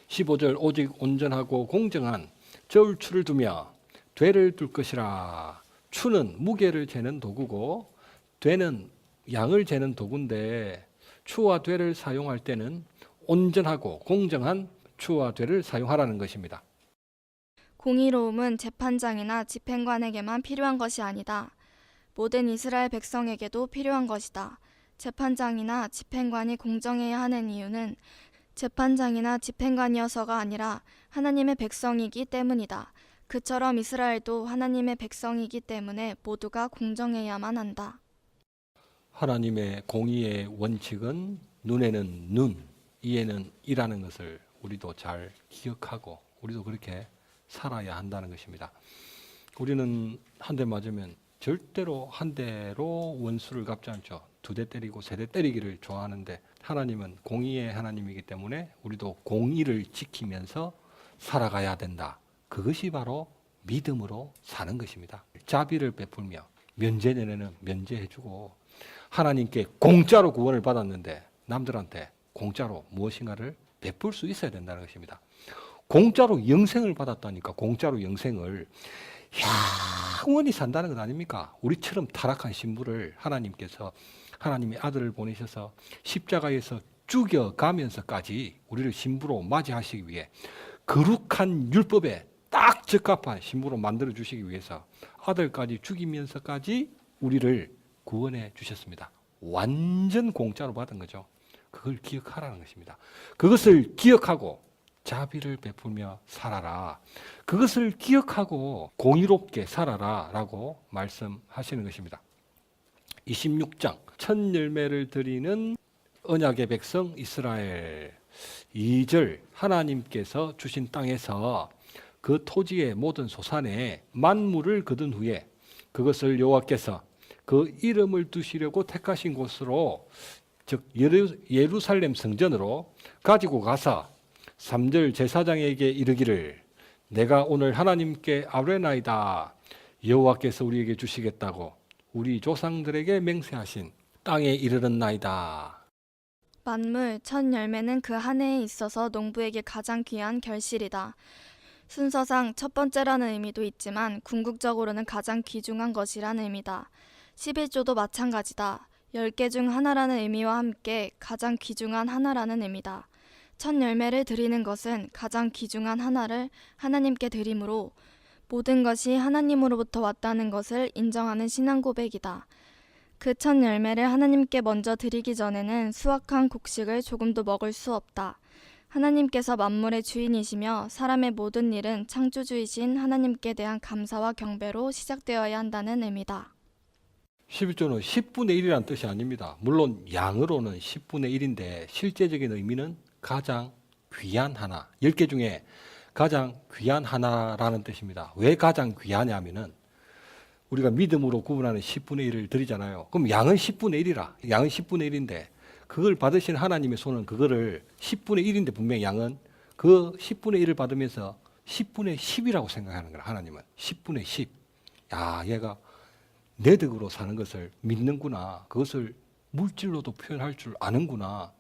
15절 오직 온전하고 공정한 저울추를 두며 되를 둘 것이라. 추는 무게를 재는 도구고 되는 양을 재는 도구인데 추와 되를 사용할 때는 온전하고 공정한 추와 되를 사용하라는 것입니다. 공의로움은 재판장이나 집행관에게만 필요한 것이 아니다. 모든 이스라엘 백성에게도 필요한 것이다. 재판장이나 집행관이 공정해야 하는 이유는 재판장이나 집행관이어서가 아니라 하나님의 백성이기 때문이다. 그처럼 이스라엘도 하나님의 백성이기 때문에 모두가 공정해야만 한다. 하나님의 공의의 원칙은 눈에는 눈, 이에는 이라는 것을 우리도 잘 기억하고 우리도 그렇게 살아야 한다는 것입니다. 우리는 한 대 맞으면 절대로 한 대로 원수를 갚지 않죠. 2대 때리고 3대 때리기를 좋아하는데 하나님은 공의의 하나님이기 때문에 우리도 공의를 지키면서 살아가야 된다. 그것이 바로 믿음으로 사는 것입니다. 자비를 베풀며 면제전에는 면제해주고 하나님께 공짜로 구원을 받았는데 남들한테 공짜로 무엇인가를 베풀 수 있어야 된다는 것입니다. 공짜로 영생을 받았다니까 공짜로 영생을 영원히 산다는 것 아닙니까? 우리처럼 타락한 신부를 하나님께서 하나님의 아들을 보내셔서 십자가에서 죽여가면서까지 우리를 신부로 맞이하시기 위해 거룩한 율법에 딱 적합한 신부로 만들어 주시기 위해서 아들까지 죽이면서까지 우리를 구원해 주셨습니다. 완전 공짜로 받은 거죠. 그걸 기억하라는 것입니다. 그것을 기억하고 자비를 베풀며 살아라. 그것을 기억하고 공의롭게 살아라 라고 말씀하시는 것입니다. 26장 첫 열매를 드리는 언약의 백성 이스라엘 2절 하나님께서 주신 땅에서 그 토지의 모든 소산에 만물을 거둔 후에 그것을 여호와께서 그 이름을 두시려고 택하신 곳으로 즉 예루살렘 성전으로 가지고 가서 3절 제사장에게 이르기를 내가 오늘 하나님께 아뢰나이다. 여호와께서 우리에게 주시겠다고 우리 조상들에게 맹세하신 땅에 이르렀나이다. 만물 첫 열매는 그 한 해에 있어서 농부에게 가장 귀한 결실이다. 순서상 첫 번째라는 의미도 있지만 궁극적으로는 가장 귀중한 것이라는 의미다. 11조도 마찬가지다. 10개 중 하나라는 의미와 함께 가장 귀중한 하나라는 의미다. 첫 열매를 드리는 것은 가장 귀중한 하나를 하나님께 드림으로 모든 것이 하나님으로부터 왔다는 것을 인정하는 신앙 고백이다. 그 첫 열매를 하나님께 먼저 드리기 전에는 수확한 곡식을 조금도 먹을 수 없다. 하나님께서 만물의 주인이시며 사람의 모든 일은 창조주이신 하나님께 대한 감사와 경배로 시작되어야 한다는 의미다. 11조는 10분의 1이라는 뜻이 아닙니다. 물론 양으로는 10분의 1인데 실제적인 의미는 가장 귀한 하나, 10개 중에 가장 귀한 하나라는 뜻입니다. 왜 가장 귀하냐면은 우리가 믿음으로 구분하는 10분의 1을 드리잖아요. 그럼 양은 10분의 1이라. 양은 10분의 1인데 그걸 받으신 하나님의 손은 그거를 10분의 1인데 분명히 양은 그 10분의 1을 받으면서 10분의 10이라고 생각하는 거야. 하나님은 10분의 10. 야, 얘가 내 덕으로 사는 것을 믿는구나. 그것을 물질로도 표현할 줄 아는구나.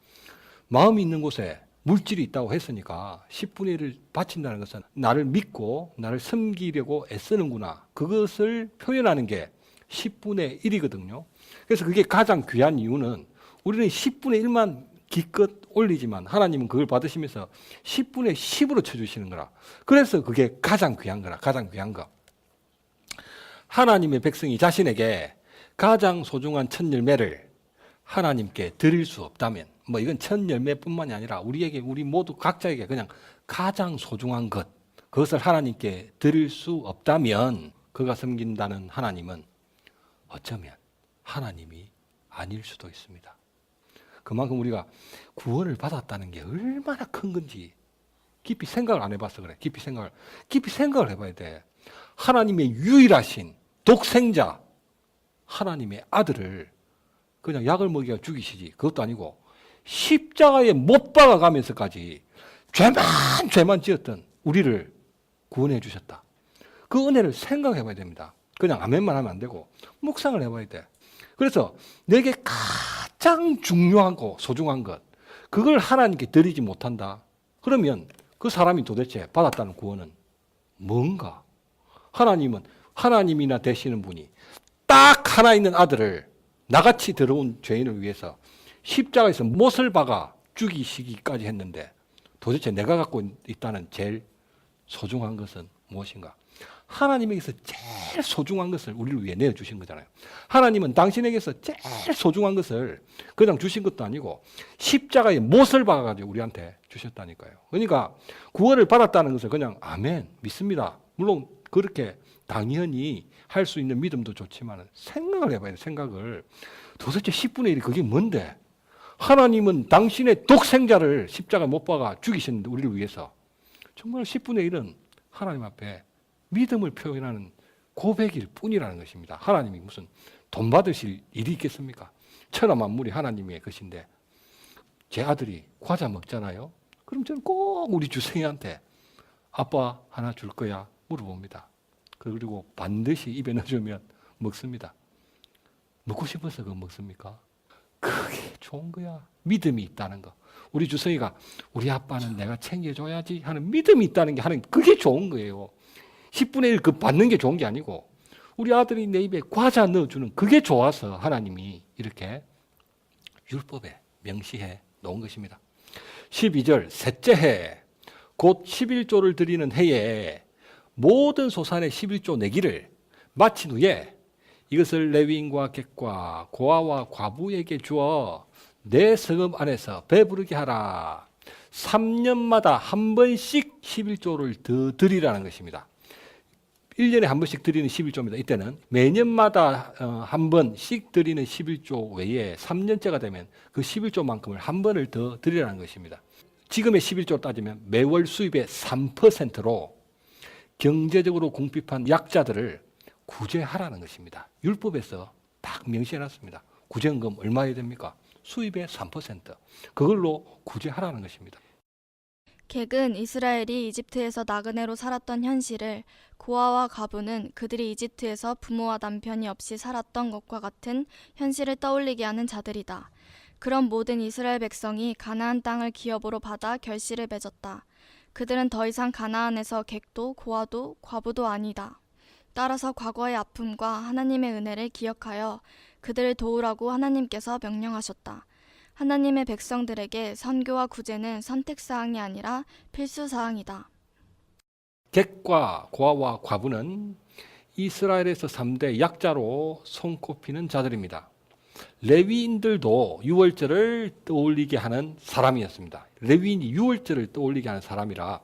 마음이 있는 곳에 물질이 있다고 했으니까 10분의 1을 바친다는 것은 나를 믿고 나를 섬기려고 애쓰는구나. 그것을 표현하는 게 10분의 1이거든요. 그래서 그게 가장 귀한 이유는 우리는 10분의 1만 기껏 올리지만 하나님은 그걸 받으시면서 10분의 10으로 쳐주시는 거라. 그래서 그게 가장 귀한 거라. 가장 귀한 거. 하나님의 백성이 자신에게 가장 소중한 첫 열매를 하나님께 드릴 수 없다면 뭐 이건 첫 열매뿐만이 아니라 우리에게 우리 모두 각자에게 그냥 가장 소중한 것 그것을 하나님께 드릴 수 없다면 그가 섬긴다는 하나님은 어쩌면 하나님이 아닐 수도 있습니다. 그만큼 우리가 구원을 받았다는 게 얼마나 큰 건지 깊이 생각을 안 해봐서 그래. 깊이 생각을 해봐야 돼. 하나님의 유일하신 독생자 하나님의 아들을 그냥 약을 먹여 죽이시지. 그것도 아니고 십자가에 못 박아가면서까지 죄만 지었던 우리를 구원해 주셨다. 그 은혜를 생각해 봐야 됩니다. 그냥 아멘만 하면 안 되고 묵상을 해봐야 돼. 그래서 내게 가장 중요하고 소중한 것 그걸 하나님께 드리지 못한다. 그러면 그 사람이 도대체 받았다는 구원은 뭔가? 하나님은 하나님이나 되시는 분이 딱 하나 있는 아들을 나같이 더러운 죄인을 위해서 십자가에서 못을 박아 죽이시기까지 했는데 도대체 내가 갖고 있다는 제일 소중한 것은 무엇인가? 하나님에게서 제일 소중한 것을 우리를 위해 내어주신 거잖아요. 하나님은 당신에게서 제일 소중한 것을 그냥 주신 것도 아니고 십자가에 못을 박아가지고 우리한테 주셨다니까요. 그러니까 구원을 받았다는 것을 그냥 아멘 믿습니다. 물론 그렇게 당연히 할 수 있는 믿음도 좋지만 생각을 해봐야 돼. 생각을. 도대체 10분의 1이 그게 뭔데? 하나님은 당신의 독생자를 십자가에 못 박아 죽이셨는데 우리를 위해서 정말 10분의 1은 하나님 앞에 믿음을 표현하는 고백일 뿐이라는 것입니다. 하나님이 무슨 돈 받으실 일이 있겠습니까? 천하 만물이 하나님의 것인데 제 아들이 과자 먹잖아요. 그럼 저는 꼭 우리 주생이한테 아빠 하나 줄 거야 물어봅니다. 그리고 반드시 입에 넣어주면 먹습니다. 먹고 싶어서 그거 먹습니까? 그게 좋은 거야. 믿음이 있다는 거. 우리 주성이가 우리 아빠는 내가 챙겨줘야지 하는 믿음이 있다는 게 하는 그게 좋은 거예요. 10분의 1 그 받는 게 좋은 게 아니고 우리 아들이 내 입에 과자 넣어주는 그게 좋아서 하나님이 이렇게 율법에 명시해 놓은 것입니다. 12절 셋째 해 곧 11조를 드리는 해에 모든 소산의 11조 내기를 마친 후에 이것을 레위인과 객과 고아와 과부에게 주어 내 성읍 안에서 배부르게 하라. 3년마다 한 번씩 11조를 더 드리라는 것입니다. 1년에 한 번씩 드리는 11조입니다. 이때는 매년마다 한 번씩 드리는 11조 외에 3년째가 되면 그 11조만큼을 한 번을 더 드리라는 것입니다. 지금의 11조 따지면 매월 수입의 3%로 경제적으로 궁핍한 약자들을 구제하라는 것입니다. 율법에서 딱 명시해놨습니다. 구제금 얼마 해야 됩니까? 수입의 3%. 그걸로 구제하라는 것입니다. 객은 이스라엘이 이집트에서 나그네로 살았던 현실을 고아와 과부는 그들이 이집트에서 부모와 남편이 없이 살았던 것과 같은 현실을 떠올리게 하는 자들이다. 그런 모든 이스라엘 백성이 가나안 땅을 기업으로 받아 결실을 맺었다. 그들은 더 이상 가나안에서 객도 고아도 과부도 아니다. 따라서 과거의 아픔과 하나님의 은혜를 기억하여 그들을 도우라고 하나님께서 명령하셨다. 하나님의 백성들에게 선교와 구제는 선택사항이 아니라 필수사항이다. 객과 고아와 과부는 이스라엘에서 3대 약자로 손꼽히는 자들입니다. 레위인들도 유월절을 떠올리게 하는 사람이었습니다. 레위인이 유월절을 떠올리게 하는 사람이라.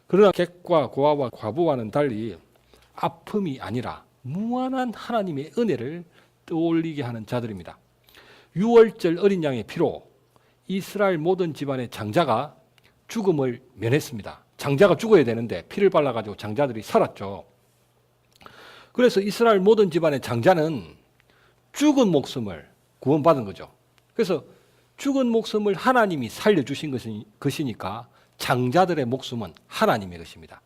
그러나 객과 고아와 과부와는 달리 아픔이 아니라 무한한 하나님의 은혜를 떠올리게 하는 자들입니다. 유월절 어린 양의 피로 이스라엘 모든 집안의 장자가 죽음을 면했습니다. 장자가 죽어야 되는데 피를 발라가지고 장자들이 살았죠. 그래서 이스라엘 모든 집안의 장자는 죽은 목숨을 구원받은 거죠. 그래서 죽은 목숨을 하나님이 살려주신 것이니까 장자들의 목숨은 하나님의 것입니다.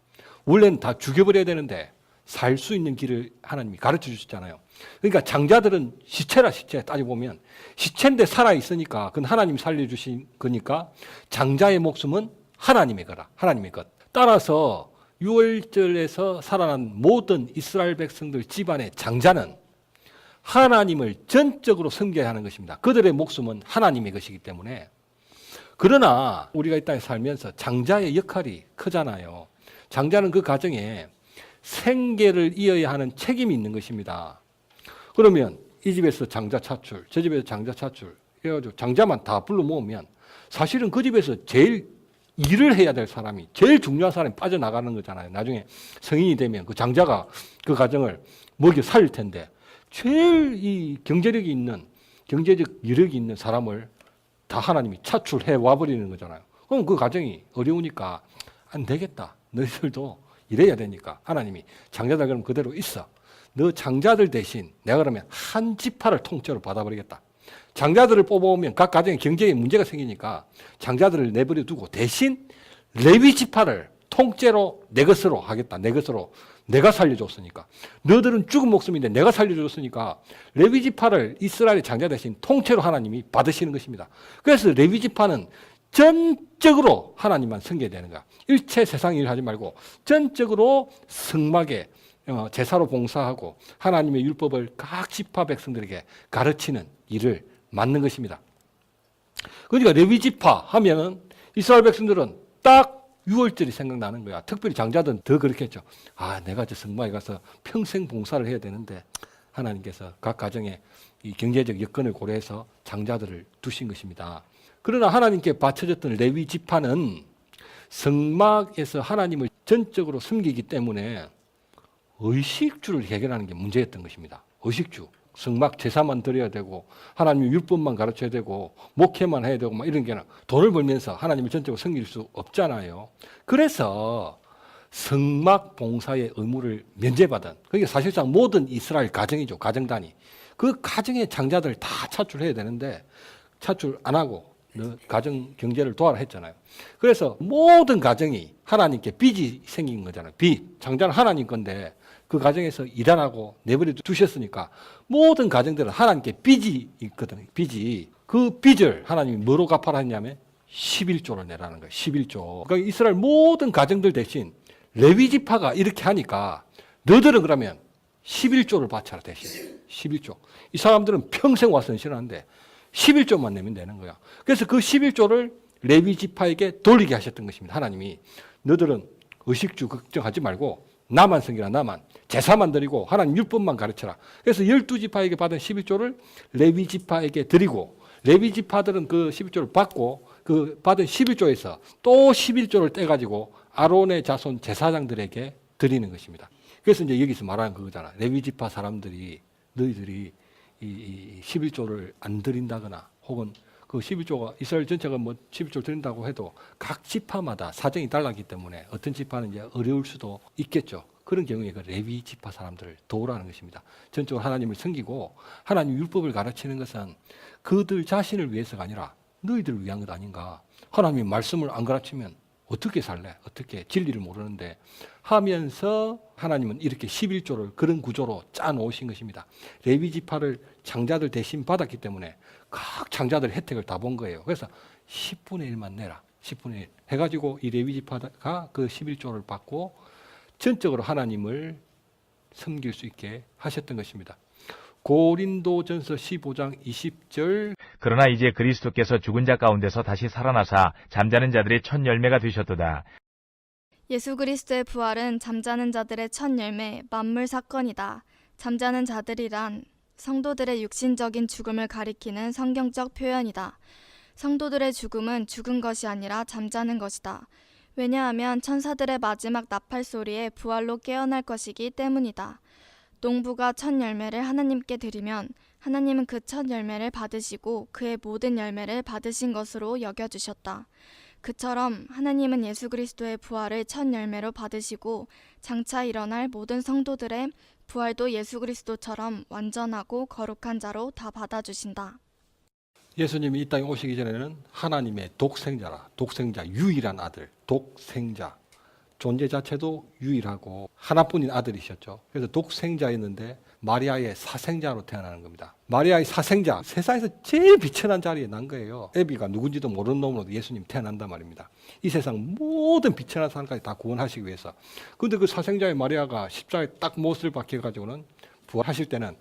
원래는 다 죽여버려야 되는데 살 수 있는 길을 하나님이 가르쳐 주셨잖아요. 그러니까 장자들은 시체라 시체 따져보면 시체인데 살아있으니까 그건 하나님이 살려주신 거니까 장자의 목숨은 하나님의 거라. 하나님의 것. 따라서 유월절에서 살아난 모든 이스라엘 백성들 집안의 장자는 하나님을 전적으로 섬겨야 하는 것입니다. 그들의 목숨은 하나님의 것이기 때문에. 그러나 우리가 이 땅에 살면서 장자의 역할이 크잖아요. 장자는 그 가정에 생계를 이어야 하는 책임이 있는 것입니다. 그러면 이 집에서 장자 차출, 저 집에서 장자 차출, 그래가지고 장자만 다 불러 모으면 사실은 그 집에서 제일 일을 해야 될 사람이, 제일 중요한 사람이 빠져나가는 거잖아요. 나중에 성인이 되면 그 장자가 그 가정을 먹여 살릴 텐데 제일 이 경제력이 있는, 경제적 여력이 있는 사람을 다 하나님이 차출해 와버리는 거잖아요. 그럼 그 가정이 어려우니까 안 되겠다. 너희들도 이래야 되니까 하나님이 장자들 그럼 그대로 있어. 너 장자들 대신 내가 그러면 한 지파를 통째로 받아버리겠다. 장자들을 뽑아오면 각 가정에 경제에 문제가 생기니까 장자들을 내버려 두고 대신 레위 지파를 통째로 내 것으로 하겠다. 내 것으로 내가 살려줬으니까. 너들은 죽은 목숨인데 내가 살려줬으니까 레위 지파를 이스라엘의 장자 대신 통째로 하나님이 받으시는 것입니다. 그래서 레위 지파는 전적으로 하나님만 섬겨야 되는 거야. 일체 세상 일 하지 말고 전적으로 성막에 제사로 봉사하고 하나님의 율법을 각 지파 백성들에게 가르치는 일을 맡는 것입니다. 그러니까 레위 지파 하면은 이스라엘 백성들은 딱 유월절이 생각나는 거야. 특별히 장자들은 더 그렇겠죠. 아, 내가 저 성막에 가서 평생 봉사를 해야 되는데 하나님께서 각 가정에 이 경제적 여건을 고려해서 장자들을 두신 것입니다. 그러나 하나님께 바쳐졌던 레위 지파는 성막에서 하나님을 전적으로 섬기기 때문에 의식주를 해결하는 게 문제였던 것입니다. 의식주. 성막 제사만 드려야 되고 하나님 율법만 가르쳐야 되고 목회만 해야 되고 막 이런 게 돈을 벌면서 하나님을 전적으로 섬길 수 없잖아요. 그래서 성막 봉사의 의무를 면제받은, 그게 사실상 모든 이스라엘 가정이죠. 가정단위. 그 가정의 장자들 다 차출해야 되는데 차출 안 하고 가정 경제를 도와라 했잖아요. 그래서 모든 가정이 하나님께 빚이 생긴 거잖아요. 빚. 장자는 하나님 건데 그 가정에서 일하라고 내버려 두셨으니까 모든 가정들은 하나님께 빚이 있거든요. 빚이. 그 빚을 하나님이 뭐로 갚아라 했냐면 11조를 내라는 거예요. 11조. 그러니까 이스라엘 모든 가정들 대신 레위 지파가 이렇게 하니까 너들은 그러면 11조를 바쳐라 대신. 11조. 이 사람들은 평생 와서 신하는데 11조만 내면 되는 거야. 그래서 그 11조를 레위 지파에게 돌리게 하셨던 것입니다. 하나님이 너들은 의식주 걱정하지 말고 나만 섬기라. 나만. 제사만 드리고 하나님 율법만 가르쳐라. 그래서 12지파에게 받은 11조를 레위 지파에게 드리고 레위 지파들은 그 11조를 받고 그 받은 11조에서 또 11조를 떼가지고 아론의 자손 제사장들에게 드리는 것입니다. 그래서 이제 여기서 말하는 그거잖아. 레위 지파 사람들이 너희들이 이 11조를 안 드린다거나 혹은 그 11조가 이스라엘 전체가 뭐 11조를 드린다고 해도 각 지파마다 사정이 달랐기 때문에 어떤 지파는 이제 어려울 수도 있겠죠. 그런 경우에 그 레위 지파 사람들을 도우라는 것입니다. 전적으로 하나님을 섬기고 하나님 율법을 가르치는 것은 그들 자신을 위해서가 아니라 너희들을 위한 것 아닌가. 하나님의 말씀을 안 가르치면 어떻게 살래? 어떻게 진리를 모르는데 하면서 하나님은 이렇게 11조를 그런 구조로 짜 놓으신 것입니다. 레위 지파를 장자들 대신 받았기 때문에 각 장자들 혜택을 다 본 거예요. 그래서 10분의 1만 내라. 10분의 1 해가지고 이 레위 지파가 그 11조를 받고 전적으로 하나님을 섬길 수 있게 하셨던 것입니다. 고린도전서 15장 20절. 그러나 이제 그리스도께서 죽은 자 가운데서 다시 살아나사 잠자는 자들의 첫 열매가 되셨도다. 예수 그리스도의 부활은 잠자는 자들의 첫 열매, 만물 사건이다. 잠자는 자들이란 성도들의 육신적인 죽음을 가리키는 성경적 표현이다. 성도들의 죽음은 죽은 것이 아니라 잠자는 것이다. 왜냐하면 천사들의 마지막 나팔 소리에 부활로 깨어날 것이기 때문이다. 농부가 첫 열매를 하나님께 드리면 하나님은 그 첫 열매를 받으시고 그의 모든 열매를 받으신 것으로 여겨주셨다. 그처럼 하나님은 예수 그리스도의 부활을 첫 열매로 받으시고 장차 일어날 모든 성도들의 부활도 예수 그리스도처럼 완전하고 거룩한 자로 다 받아주신다. 예수님이 이 땅에 오시기 전에는 하나님의 독생자라, 독생자, 유일한 아들, 독생자. 존재 자체도 유일하고 하나뿐인 아들이셨죠. 그래서 독생자였는데 마리아의 사생자로 태어나는 겁니다. 마리아의 사생자, 세상에서 제일 비천한 자리에 난 거예요. 애비가 누군지도 모르는 놈으로 예수님 태어난단 말입니다. 이 세상 모든 비천한 사람까지 다 구원하시기 위해서. 그런데 그 사생자의 마리아가 십자가에 딱 못을 박혀가지고는 부활하실 때는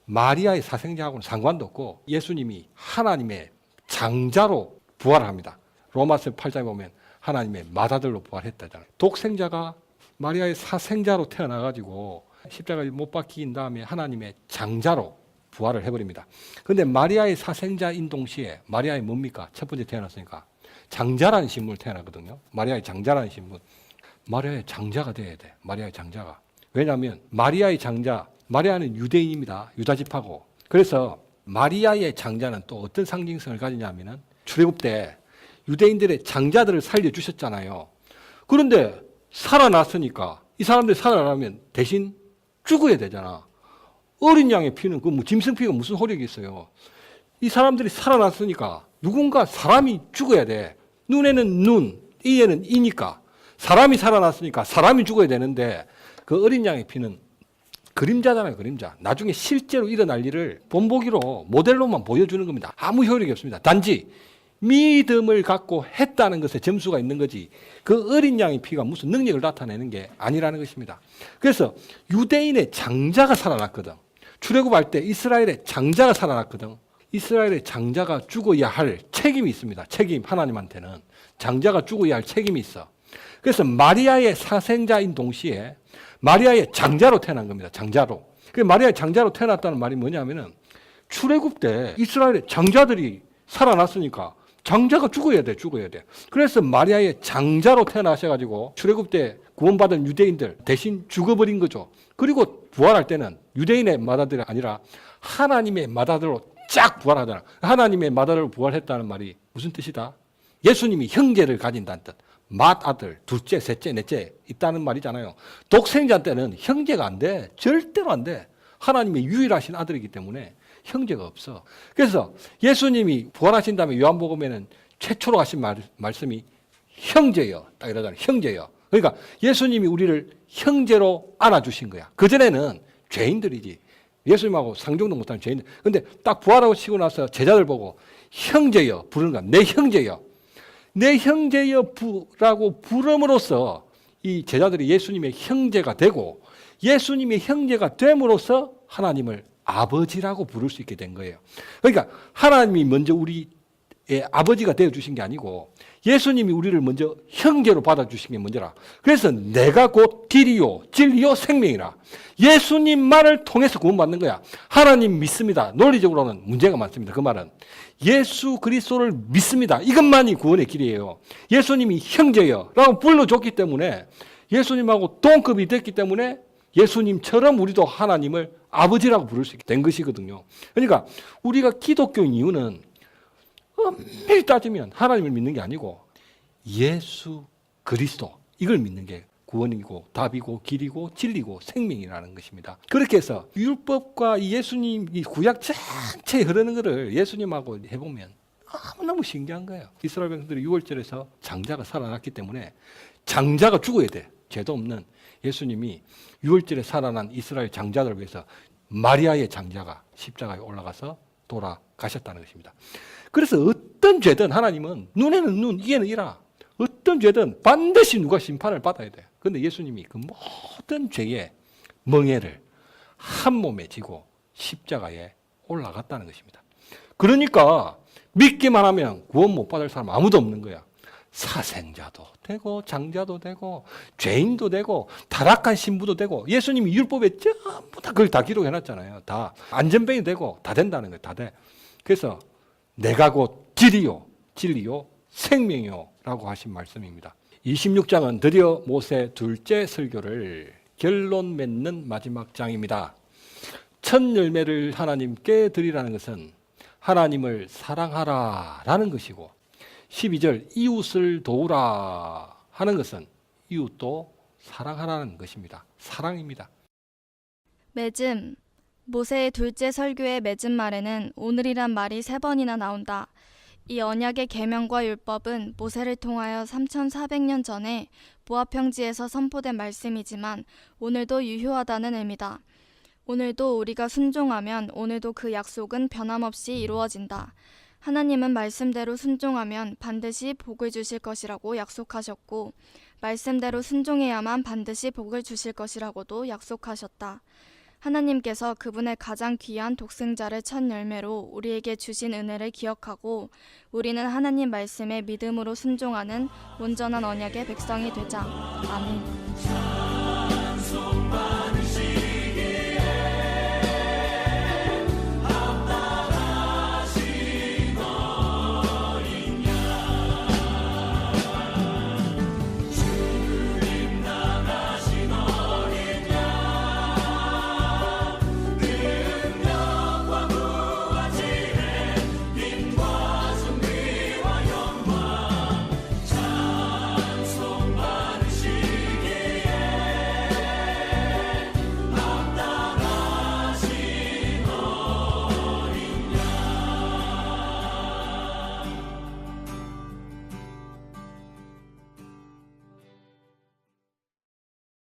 마리아의 사생자하고는 상관도 없고 예수님이 하나님의 장자로 부활합니다. 로마서 8장에 보면 하나님의 맏아들로 부활했다잖아요. 독생자가 마리아의 사생자로 태어나가지고 십자가에 못 박힌 다음에 하나님의 장자로 부활을 해버립니다. 그런데 마리아의 사생자인 동시에 마리아의 뭡니까? 첫 번째 태어났으니까 장자라는 신분을 태어나거든요. 마리아의 장자라는 신분. 마리아의 장자가 돼야 돼. 마리아의 장자가. 왜냐하면 마리아의 장자, 마리아는 유대인입니다. 유다지파고. 그래서 마리아의 장자는 또 어떤 상징성을 가지냐면은 출애굽 때 유대인들의 장자들을 살려주셨잖아요. 그런데 살아났으니까 이 사람들이 살아나면 대신 죽어야 되잖아. 어린 양의 피는 그 짐승피가 무슨 효력이 있어요. 이 사람들이 살아났으니까 누군가 사람이 죽어야 돼. 눈에는 눈, 이에는 이니까 사람이 살아났으니까 사람이 죽어야 되는데 그 어린 양의 피는 그림자잖아요. 그림자. 나중에 실제로 일어날 일을 본보기로 모델로만 보여주는 겁니다. 아무 효력이 없습니다. 단지 믿음을 갖고 했다는 것에 점수가 있는 거지 그 어린 양의 피가 무슨 능력을 나타내는 게 아니라는 것입니다. 그래서 유대인의 장자가 살아났거든. 출애굽할 때 이스라엘의 장자가 살아났거든. 이스라엘의 장자가 죽어야 할 책임이 있습니다. 책임, 하나님한테는 장자가 죽어야 할 책임이 있어. 그래서 마리아의 사생자인 동시에 마리아의 장자로 태어난 겁니다. 장자로. 그 마리아의 장자로 태어났다는 말이 뭐냐면은 출애굽 때 이스라엘의 장자들이 살아났으니까 장자가 죽어야 돼. 그래서 마리아의 장자로 태어나셔가지고 출애굽 때 구원받은 유대인들 대신 죽어버린 거죠. 그리고 부활할 때는 유대인의 맏아들이 아니라 하나님의 맏아들로 쫙 부활하잖아. 하나님의 맏아들로 부활했다는 말이 무슨 뜻이다? 예수님이 형제를 가진다는 뜻. 맏아들, 둘째, 셋째, 넷째 있다는 말이잖아요. 독생자한테는 형제가 안 돼. 절대로 안 돼. 하나님의 유일하신 아들이기 때문에 형제가 없어. 그래서 예수님이 부활하신 다음에 요한복음에는 최초로 하신 말씀이 형제여. 딱 이러잖아요. 형제여. 그러니까 예수님이 우리를 형제로 안아주신 거야. 그전에는 죄인들이지. 예수님하고 상종도 못하는 죄인들. 근데 딱 부활하시고 나서 제자들 보고 형제여 부르는 거야. 내 형제여. 내 형제여라고 부름으로써 이 제자들이 예수님의 형제가 되고 예수님의 형제가 됨으로써 하나님을 아버지라고 부를 수 있게 된 거예요. 그러니까 하나님이 먼저 우리의 아버지가 되어주신 게 아니고 예수님이 우리를 먼저 형제로 받아주신 게 먼저라. 그래서 내가 곧 길이요 진리요 생명이라. 예수님 말을 통해서 구원받는 거야. 하나님 믿습니다. 논리적으로는 문제가 많습니다. 그 말은 예수 그리스도를 믿습니다. 이것만이 구원의 길이에요. 예수님이 형제여 라고 불러줬기 때문에 예수님하고 동급이 됐기 때문에 예수님처럼 우리도 하나님을 아버지라고 부를 수 있게 된 것이거든요. 그러니까 우리가 기독교인 이유는 엄밀히 따지면 하나님을 믿는 게 아니고 예수 그리스도 이걸 믿는 게 구원이고 답이고 길이고 진리고 생명이라는 것입니다. 그렇게 해서 율법과 예수님 이 구약 전체에 흐르는 것을 예수님하고 해보면 너무 신기한 거예요. 이스라엘 백성들이 6월절에서 장자가 살아났기 때문에 장자가 죽어야 돼. 죄도 없는 예수님이 6월절에 살아난 이스라엘 장자들을 위해서 마리아의 장자가 십자가에 올라가서 돌아가셨다는 것입니다. 그래서 어떤 죄든 하나님은 눈에는 눈, 이에는 이라. 어떤 죄든 반드시 누가 심판을 받아야 돼. 그런데 예수님이 그 모든 죄의 멍에를 한 몸에 지고 십자가에 올라갔다는 것입니다. 그러니까 믿기만 하면 구원 못 받을 사람 아무도 없는 거야. 사생자도 되고 장자도 되고 죄인도 되고 타락한 신부도 되고 예수님이 율법에 전부 다 그걸 다 기록해놨잖아요. 다 안전뱅이 되고 다 된다는 거예요. 다 돼. 그래서 내가 곧 길이요 진리요 생명이요 라고 하신 말씀입니다. 26장은 드디어 모세 둘째 설교를 결론 맺는 마지막 장입니다. 첫 열매를 하나님께 드리라는 것은 하나님을 사랑하라 라는 것이고 12절 이웃을 도우라 하는 것은 이웃도 사랑하라는 것입니다. 사랑입니다. 맺음. 모세의 둘째 설교의 맺음 말에는 오늘이란 말이 3번이나 나온다. 이 언약의 계명과 율법은 모세를 통하여 3400년 전에 모압 평지에서 선포된 말씀이지만 오늘도 유효하다는 의미다. 오늘도 우리가 순종하면 오늘도 그 약속은 변함없이 이루어진다. 하나님은 말씀대로 순종하면 반드시 복을 주실 것이라고 약속하셨고 말씀대로 순종해야만 반드시 복을 주실 것이라고도 약속하셨다. 하나님께서 그분의 가장 귀한 독생자를 첫 열매로 우리에게 주신 은혜를 기억하고 우리는 하나님 말씀에 믿음으로 순종하는 온전한 언약의 백성이 되자. 아멘.